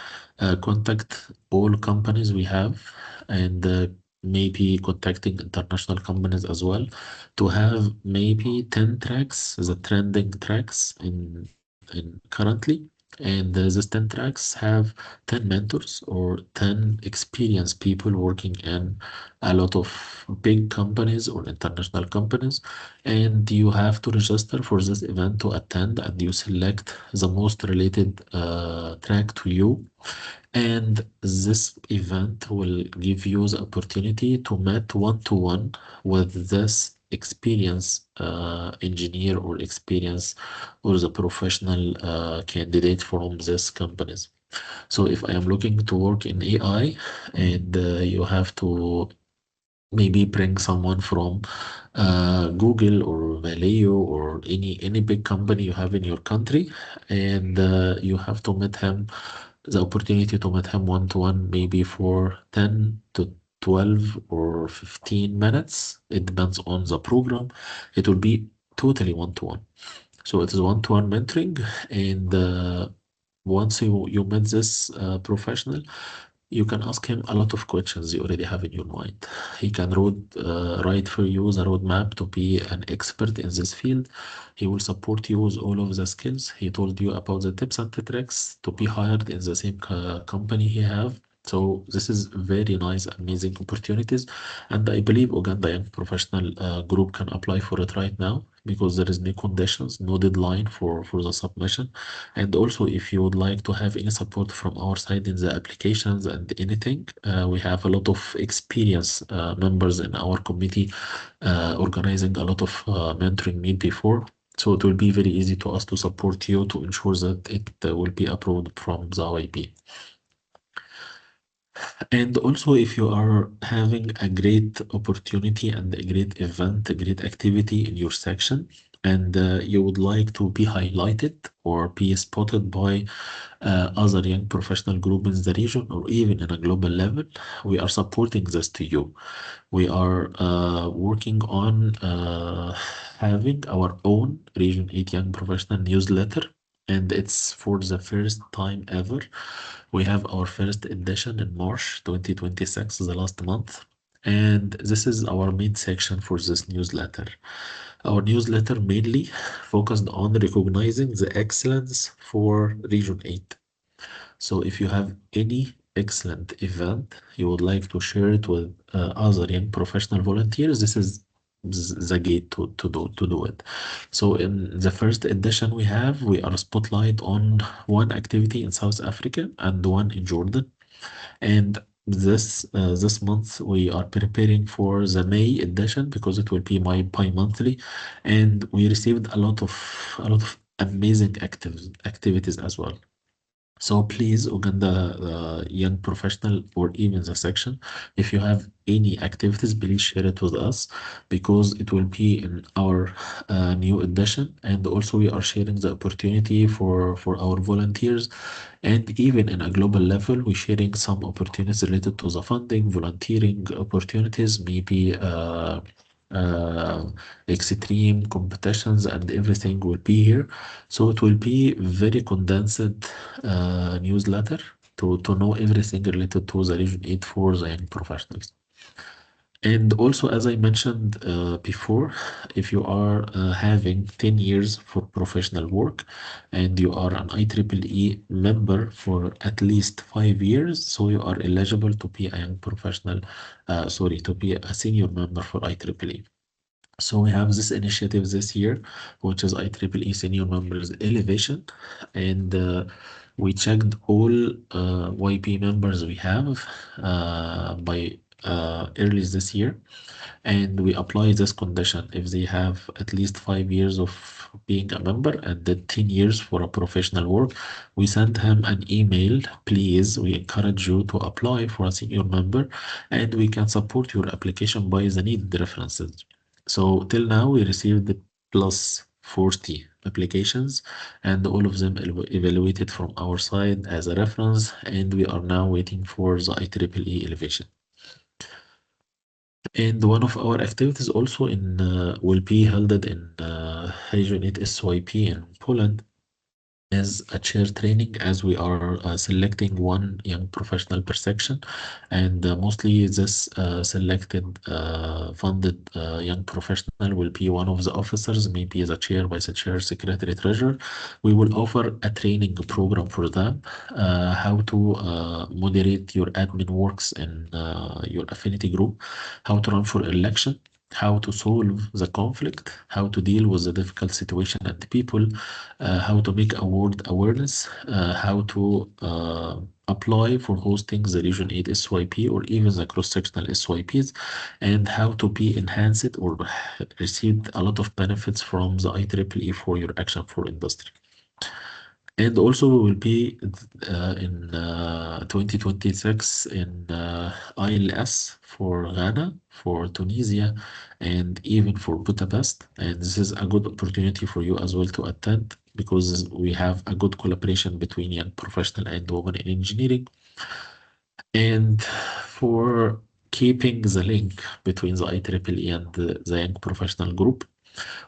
contact all companies we have, and maybe contacting international companies as well, to have maybe 10 tracks, the trending tracks in currently. And these 10 tracks have 10 mentors or 10 experienced people working in a lot of big companies or international companies, and you have to register for this event to attend, and you select the most related track to you, and this event will give you the opportunity to meet one-to-one with this experienced engineer or experience or the professional candidate from these companies. So if I am looking to work in AI, and you have to maybe bring someone from Google or Valeo or any big company you have in your country, and you have to meet him, the opportunity to meet him one-to-one, maybe for 10 to 12 or 15 minutes. It depends on the program. It will be totally one-to-one. So it is one-to-one mentoring, and once you met this professional, you can ask him a lot of questions you already have in your mind. He can write for you the roadmap to be an expert in this field. He will support you with all of the skills. He told you about the tips and the tricks to be hired in the same company he have. So this is very nice, amazing opportunities, and I believe Uganda Young Professional Group can apply for it right now, because there is no conditions, no deadline for the submission. And also, if you would like to have any support from our side in the applications and anything, we have a lot of experienced members in our committee organizing a lot of mentoring meet before. So it will be very easy to us to support you to ensure that it will be approved from the OIP. And also, if you are having a great opportunity and a great event, a great activity in your section, and you would like to be highlighted or be spotted by other young professional group in the region or even in a global level, we are supporting this to you. We are working on having our own Region 8 Young Professional newsletter, and it's for the first time ever. We have our first edition in March 2026, the last month, and this is our main section for this newsletter. Our newsletter mainly focused on recognizing the excellence for Region 8. So if you have any excellent event you would like to share it with other young professional volunteers, this is the gate to do it. So in the first edition we are spotlight on one activity in South Africa and one in Jordan. And this month we are preparing for the May edition because it will be my bi-monthly, and we received a lot of amazing activities as well. So please, Uganda Young Professional or even the section, if you have any activities, please share it with us, because it will be in our new edition. And also we are sharing the opportunity for our volunteers, and even in a global level, we're sharing some opportunities related to the funding, volunteering opportunities, maybe uh, extreme competitions, and everything will be here. So it will be very condensed newsletter to know everything related to the Region 8 for the young professionals. And also, as I mentioned before, if you are having 10 years for professional work and you are an IEEE member for at least 5 years, so you are eligible to be a young professional, to be a senior member for IEEE. So we have this initiative this year, which is IEEE Senior Members Elevation, and we checked all YP members we have by early this year, and we apply this condition if they have at least 5 years of being a member and then 10 years for a professional work. We send him an email, please, we encourage you to apply for a senior member, and we can support your application by the needed references. So till now we received plus 40 applications, and all of them evaluated from our side as a reference, and we are now waiting for the IEEE elevation. And one of our activities also will be held in Region 8 SYP in Poland is a chair training, as we are selecting one young professional per section, and mostly this selected funded young professional will be one of the officers, maybe the chair, vice chair, secretary, treasurer. We will offer a training program for them, how to moderate your admin works in your affinity group, how to run for election, how to solve the conflict, how to deal with the difficult situation and people, how to make award awareness, how to apply for hosting the Region 8 SYP or even the cross-sectional SYPs, and how to be enhanced or receive a lot of benefits from the IEEE for your action for industry. And also we will be in 2026 in ILS for Ghana, for Tunisia, and even for Budapest. And this is a good opportunity for you as well to attend, because we have a good collaboration between young professional and women in engineering. And for keeping the link between the IEEE and the young professional group,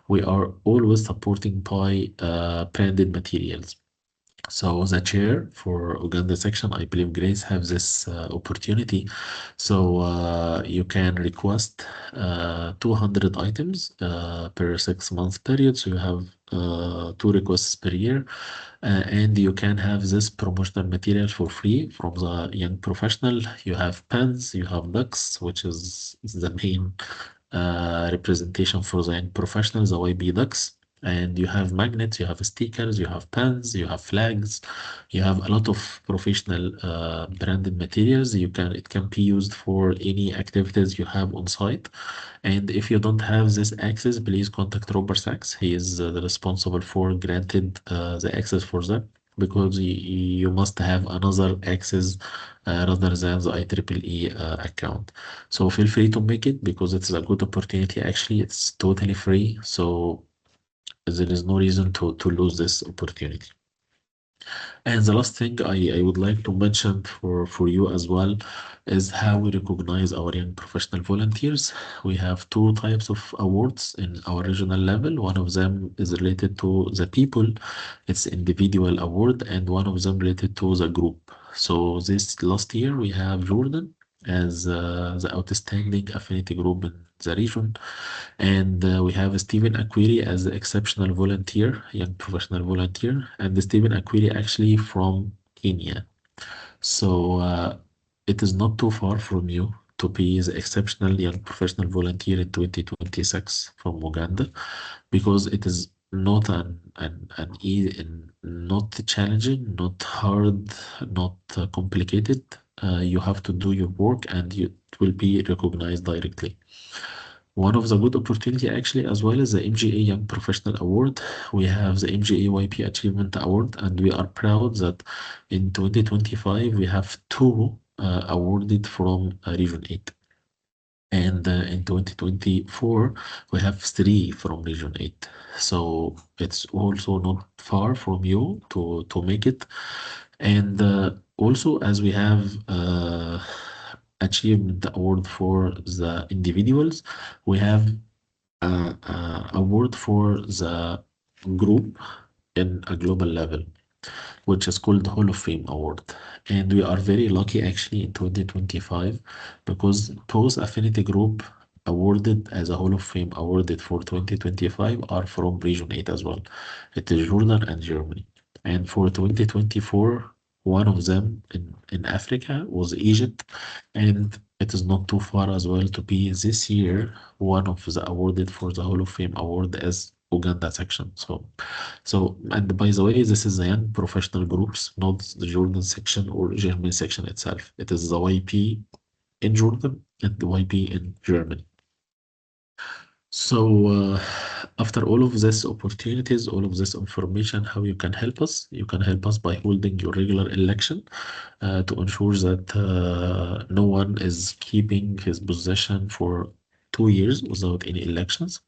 we are always supporting by branded materials. So the chair for Uganda section, I believe Grace have this opportunity. So you can request 200 items per 6 month period. So you have 2 requests per year, and you can have this promotional material for free from the young professional. You have pens, you have ducks, which is the main representation for the young professionals, the YB ducks. And you have magnets, you have stickers, you have pens, you have flags, you have a lot of professional branded materials. It can be used for any activities you have on site. And if you don't have this access, please contact Robert Sachs. He is the responsible for granted the access for that, because you must have another access rather than the IEEE account. So feel free to make it, because it's a good opportunity. Actually, it's totally free. So there is no reason to lose this opportunity. And the last thing I would like to mention for you as well is how we recognize our young professional volunteers. We have 2 types of awards in our regional level. One of them is related to the people, it's individual award, and one of them related to the group. So this last year we have Jordan as the outstanding affinity group in the region. And we have Stephen Aquiri as the exceptional volunteer, young professional volunteer, and Stephen Aquiri actually from Kenya. So it is not too far from you to be the exceptional young professional volunteer in 2026 from Uganda, because it is not an easy, not challenging, not hard, not complicated. You have to do your work, and it will be recognized directly. One of the good opportunity actually as well is the MGA Young Professional Award. We have the MGA YP Achievement Award, and we are proud that in 2025 we have 2 awarded from Region 8. And in 2024 we have 3 from Region 8. So it's also not far from you to make it. And also, as we have achievement award for the individuals, we have award for the group in a global level, which is called Hall of Fame Award. And we are very lucky actually in 2025, because both affinity group awarded as a Hall of Fame awarded for 2025 are from Region 8 as well. It is Jordan and Germany. And for 2024, one of them in Africa was Egypt, and it is not too far as well to be this year one of the awarded for the Hall of Fame award as Uganda section. So, and by the way, this is the young professional groups, not the Jordan section or German section itself. It is the YP in Jordan and the YP in Germany. So, after all of this opportunities, all of this information, how you can help us? You can help us by holding your regular election to ensure that no one is keeping his possession for 2 years without any elections,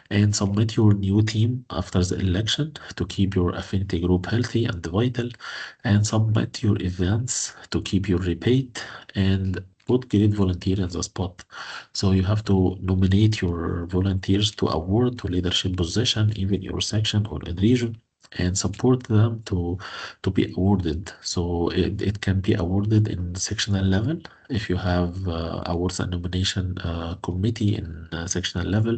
and submit your new team after the election to keep your affinity group healthy and vital, and submit your events to keep your rebate, and put great volunteer in the spot. So you have to nominate your volunteers to award to leadership position, even your section or in region, and support them to be awarded. So it can be awarded in sectional level if you have awards and nomination committee in sectional level,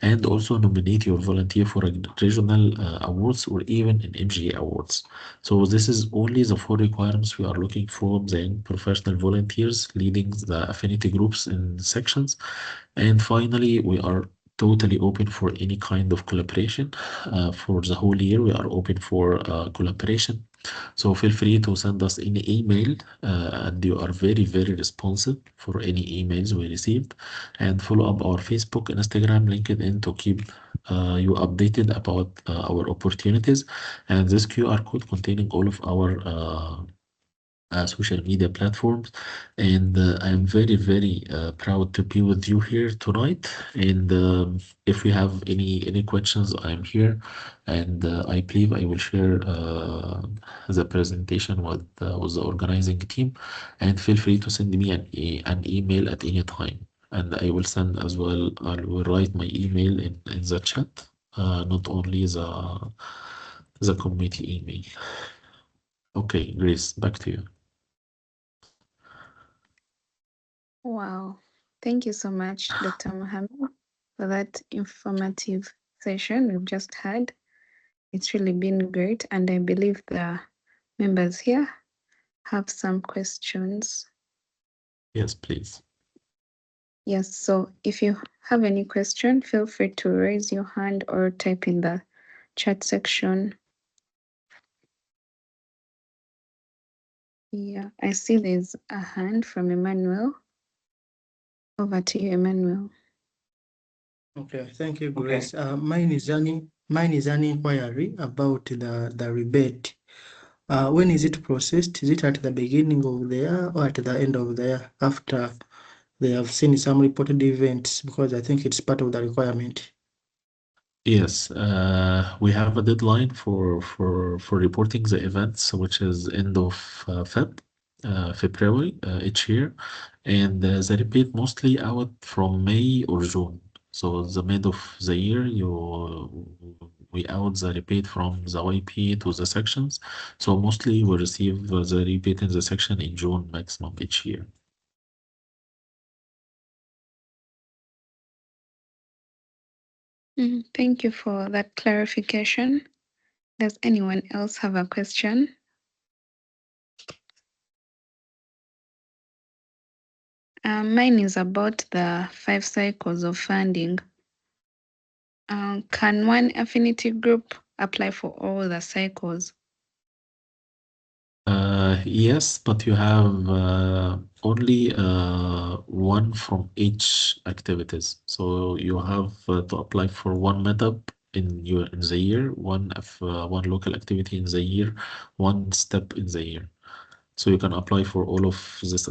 and also nominate your volunteer for a regional awards or even in MGA awards. So this is only the 4 requirements we are looking for the young professional volunteers leading the affinity groups in sections. And finally, we are totally open for any kind of collaboration. For the whole year, we are open for collaboration. So feel free to send us any email, and you are very, very responsive for any emails we received. And follow up our Facebook, Instagram, LinkedIn to keep you updated about our opportunities. And this QR code containing all of our social media platforms. And I'm very, very proud to be with you here tonight. And if we have any questions, I'm here. And I believe I will share the presentation with the organizing team. And feel free to send me an email at any time. And I will send as well, I will write my email in the chat, not only the committee email. Okay, Grace, back to you. Wow. Thank you so much, Dr. Mohamed, for that informative session we've just had. It's really been great, and I believe the members here have some questions. Yes, please. Yes, so if you have any question, feel free to raise your hand or type in the chat section. Yeah, I see there's a hand from Emmanuel. Over to you, Emmanuel. Okay, thank you, Grace. Mine is an inquiry about the rebate. When is it processed? Is it at the beginning of the year or at the end of the year after they have seen some reported events? Because I think it's part of the requirement. Yes, we have a deadline for reporting the events, which is end of February each year, and the rebate mostly out from May or June. So the mid of the year, we out the rebate from the YP to the sections. So mostly we receive the rebate in the section in June maximum each year. Thank you for that clarification. Does anyone else have a question? Mine is about the 5 cycles of funding. Can one affinity group apply for all the cycles? Yes, but you have only one from each activities. So you have to apply for one meetup in the year, one local activity in the year, one step in the year. So you can apply for all of these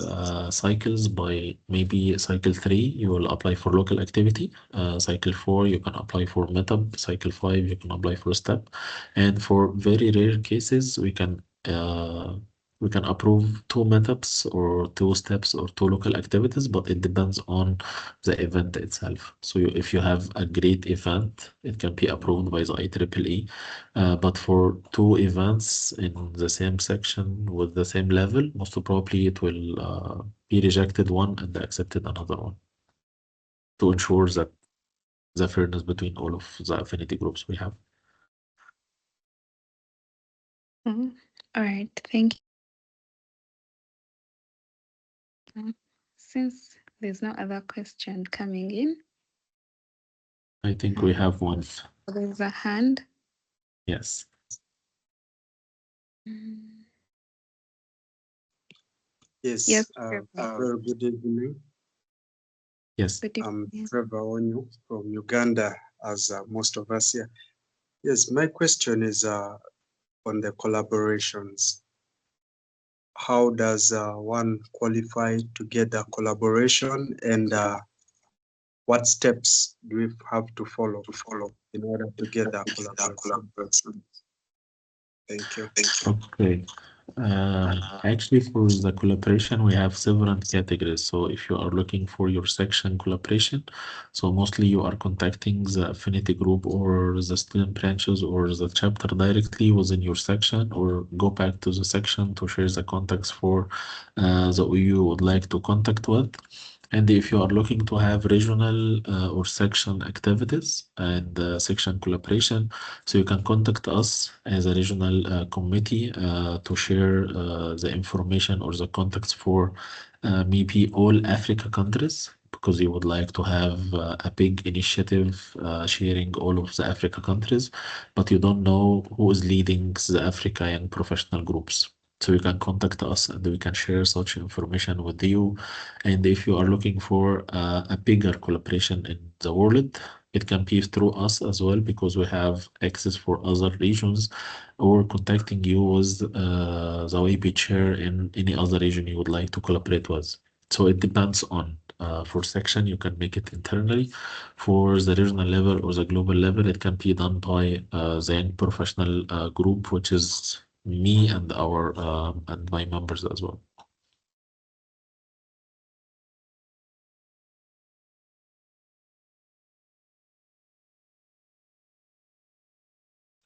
cycles by maybe cycle 3, you will apply for local activity. Cycle 4, you can apply for meetup. Cycle 5, you can apply for step. And for very rare cases, we can approve 2 meetups or 2 steps or 2 local activities, but it depends on the event itself. So if you have a great event, it can be approved by the IEEE. But for 2 events in the same section with the same level, most probably it will be rejected one and accepted another one to ensure that the fairness between all of the affinity groups we have. All right, thank you. since there's no other question coming in, I think we have one. there's a hand. Yes. Yes, Yes, very good evening. Yes. I'm Trevor Onyu from Uganda, as most of us here. Yes, my question is on the collaborations. How does one qualify to get a collaboration, and what steps do we have to follow in order to get that collaboration? Thank you. Okay. Actually, for the collaboration, we have several categories. So if you are looking for your section collaboration, so mostly you are contacting the affinity group or the student branches or the chapter directly within your section, or go back to the section to share the contacts for the OU you would like to contact with. And if you are looking to have regional or section activities and section collaboration, so you can contact us as a regional committee to share the information or the contacts for maybe all Africa countries, because you would like to have a big initiative sharing all of the Africa countries, but you don't know who is leading the Africa Young Professional groups. So you can contact us and we can share such information with you. And if you are looking for a bigger collaboration in the world, it can be through us as well, because we have access for other regions, or contacting you with the YP chair in any other region you would like to collaborate with. So it depends on, for section, you can make it internally. For the regional level or the global level, it can be done by the young professional group, which is me and our and my members as well.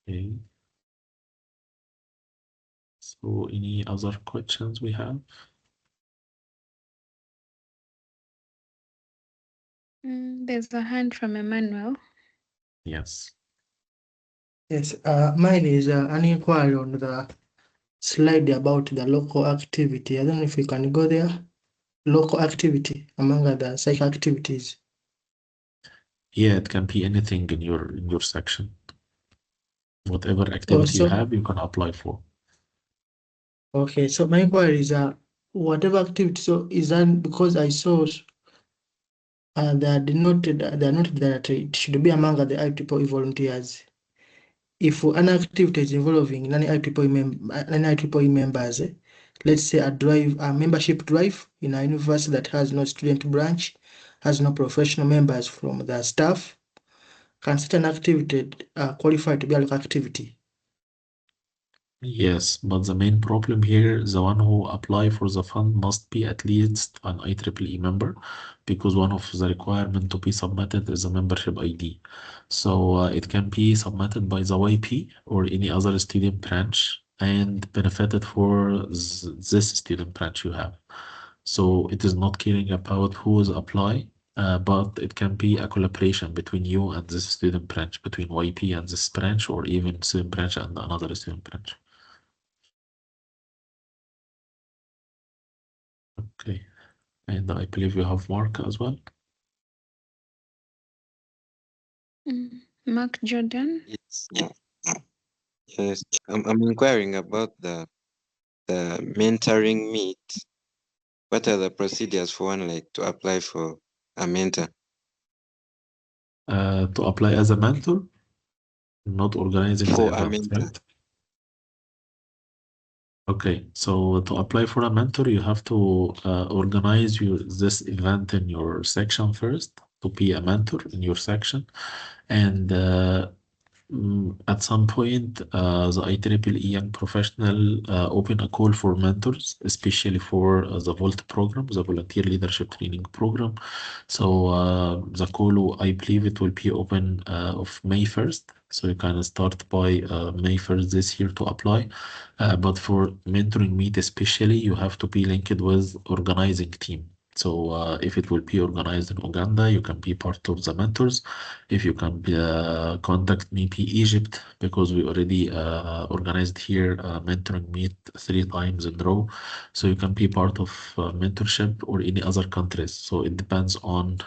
Okay. So any other questions we have? There's a hand from Emmanuel. Yes. Yes, mine is an inquiry on the slide about the local activity. I don't know if you can go there. Local activity among other psych activities. Yeah, it can be anything in your section. Whatever activity you Also, have, you can apply for. okay, so my inquiry is whatever activity. So is that because I saw they are denoted that it should be among the IEEE volunteers. If an activity is involving non-IEEE members, let's say a membership drive in a university that has no student branch, has no professional members from the staff, can such an activity qualify to be a local activity? Yes, but the main problem here, the one who apply for the fund must be at least an IEEE member, because one of the requirement to be submitted is a membership ID. So it can be submitted by the YP or any other student branch and benefited for this student branch you have. So it is not caring about who is apply, but it can be a collaboration between you and this student branch, between YP and this branch, or even student branch and another student branch. Okay, and I believe you have Mark as well. Mark Jordan. Yes. Yes. I'm inquiring about the mentoring meet. What are the procedures for one like to apply for a mentor? To apply as a mentor, not organizing the For a event, mentor. right? Okay, so to apply for a mentor, you have to organize this event in your section first to be a mentor in your section, and at some point, the IEEE Young Professional open a call for mentors, especially for the VOLT program, the Volunteer Leadership Training Program. So the call, I believe it will be open of May 1st. So you can start by May 1st this year to apply. But for mentoring meet especially, you have to be linked with organizing team. So if it will be organized in Uganda, you can be part of the mentors. If you can contact maybe Egypt, because we already organized here mentoring meet 3 times in a row. So you can be part of mentorship or any other countries. So it depends on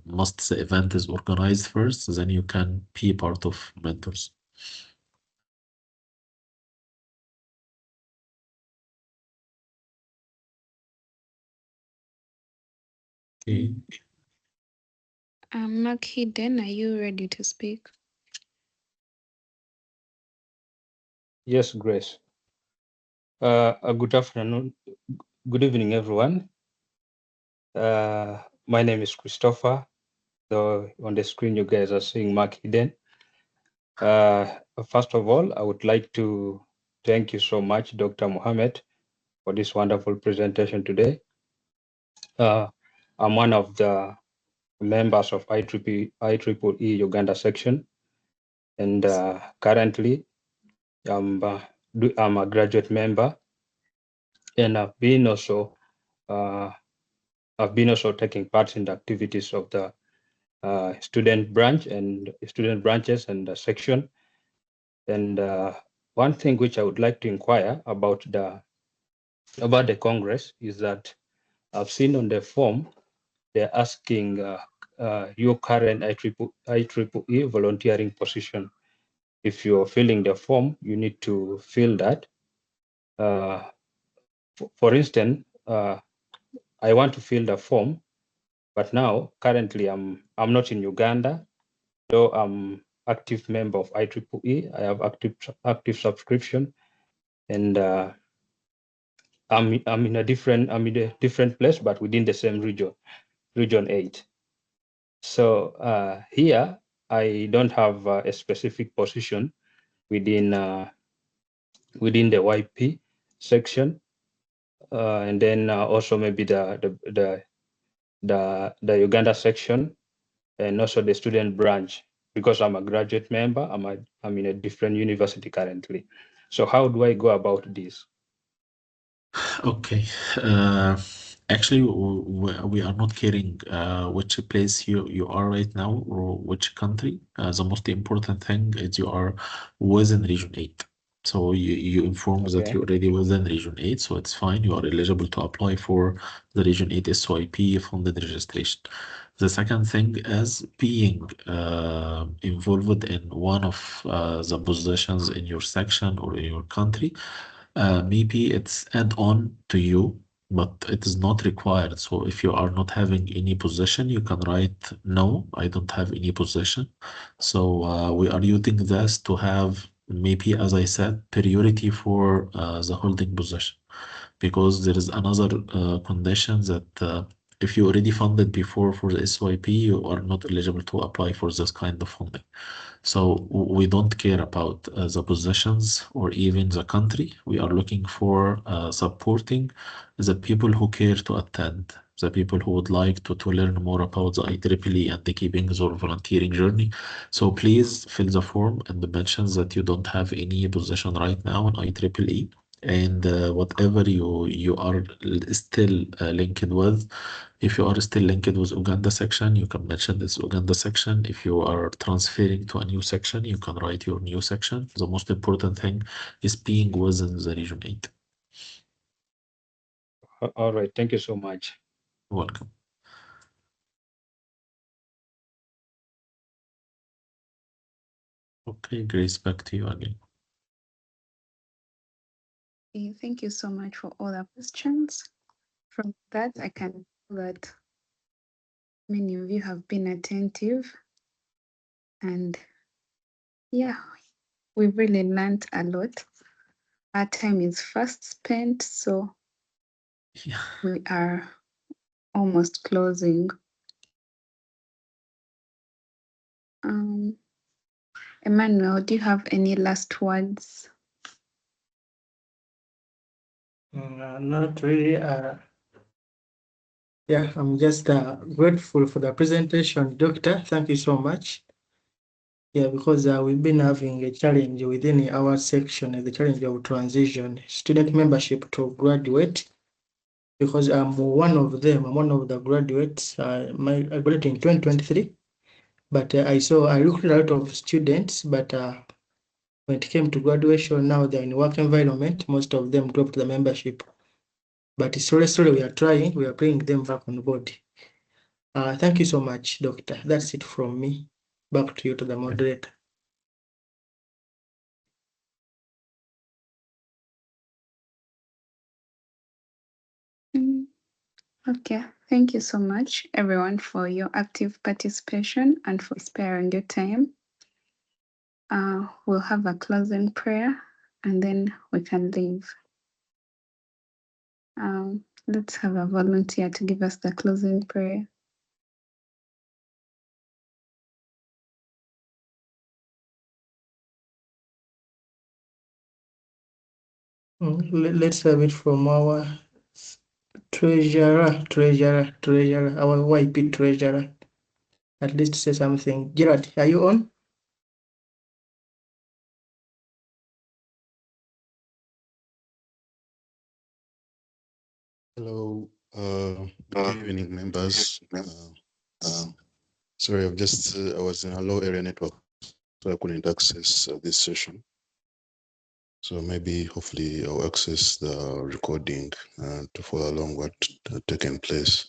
must the event is organized first, then you can be part of mentors. Okay. Mark Hidden, are you ready to speak? Yes, Grace. Good afternoon, good evening, everyone. My name is Christopher. So on the screen, you guys are seeing Mark Hidden. First of all, I would like to thank you so much, Dr. Mohamed, for this wonderful presentation today. I'm one of the members of IEEE Uganda Section, and currently I'm a graduate member, and I've been also taking part in the activities of the student branches and the section. And one thing which I would like to inquire about the Congress is that I've seen on the form they're asking your current IEEE volunteering position. If you're filling the form, you need to fill that. For instance, I want to fill the form, but now currently I'm not in Uganda, though I'm active member of IEEE. I have active subscription, and I'm in a different place, but within the same region 8. So here I don't have a specific position within the YP section, and then also maybe the Uganda section, and also the student branch, because I'm a graduate member. I'm in a different university currently. So how do I go about this? Okay. Actually, we are not caring which place you are right now or which country. The most important thing is you are within Region 8. So you inform that Okay. you're already within Region 8, so it's fine. You are eligible to apply for the Region 8 SYP funded registration. The second thing is being involved in one of the positions in your section or in your country. Maybe it's add on to you, but it is not required. So if you are not having any position, you can write, no, I don't have any position. So we are using this to have maybe, as I said, priority for the holding position, because there is another condition that if you already funded before for the SYP, you are not eligible to apply for this kind of funding. So we don't care about the positions or even the country. We are looking for supporting the people who care to attend, the people who would like to learn more about the IEEE and the keeping their volunteering journey. So please fill the form and mention that you don't have any position right now in IEEE. And whatever you are still linked with, if you are still linked with Uganda section, you can mention this Uganda section. If you are transferring to a new section, you can write your new section. The most important thing is being within the Region 8. All right. Thank you so much. Welcome. Okay, Grace, back to you again. Okay, thank you so much for all the questions. From that, I can tell that many of you have been attentive, and yeah, we've really learned a lot. Our time is fast spent, so Yeah. we are almost closing. Emmanuel, do you have any last words? Not really. Yeah, I'm just grateful for the presentation, Doctor. Thank you so much. Yeah, because we've been having a challenge within our section, the challenge of transition, student membership to graduate. because I'm one of them. I'm one of the graduates. I graduated in 2023, but I looked at a lot of students, but when it came to graduation, now they're in work environment. Most of them dropped the membership, but slowly we are trying. We are bringing them back on board. Thank you so much, Doctor. That's it from me. Back to you, to the moderator. Okay, thank you so much, everyone, for your active participation and for sparing your time. We'll have a closing prayer and then we can leave. Let's have a volunteer to give us the closing prayer. Let's have it from our treasurer, our YP treasurer. At least say something. Gerard, are you on? Hello, good evening, members. Sorry, I was in a low area network, so I couldn't access this session. So maybe, hopefully, I'll access the recording to follow along what taken place.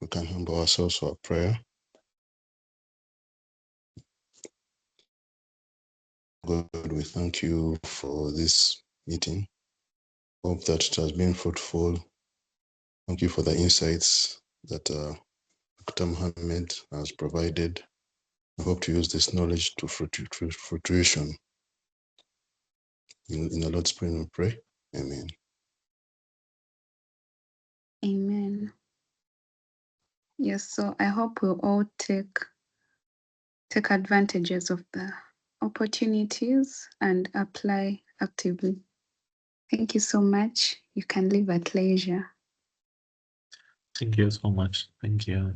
We can humble ourselves for a prayer. God, we thank you for this meeting. Hope that it has been fruitful. Thank you for the insights that Dr. Mohamed has provided. I hope to use this knowledge to fruition. In the Lord's prayer we pray. Amen. Amen. Yes, so I hope we'll all take advantages of the opportunities and apply actively. Thank you so much. You can leave at leisure. Thank you so much. Thank you.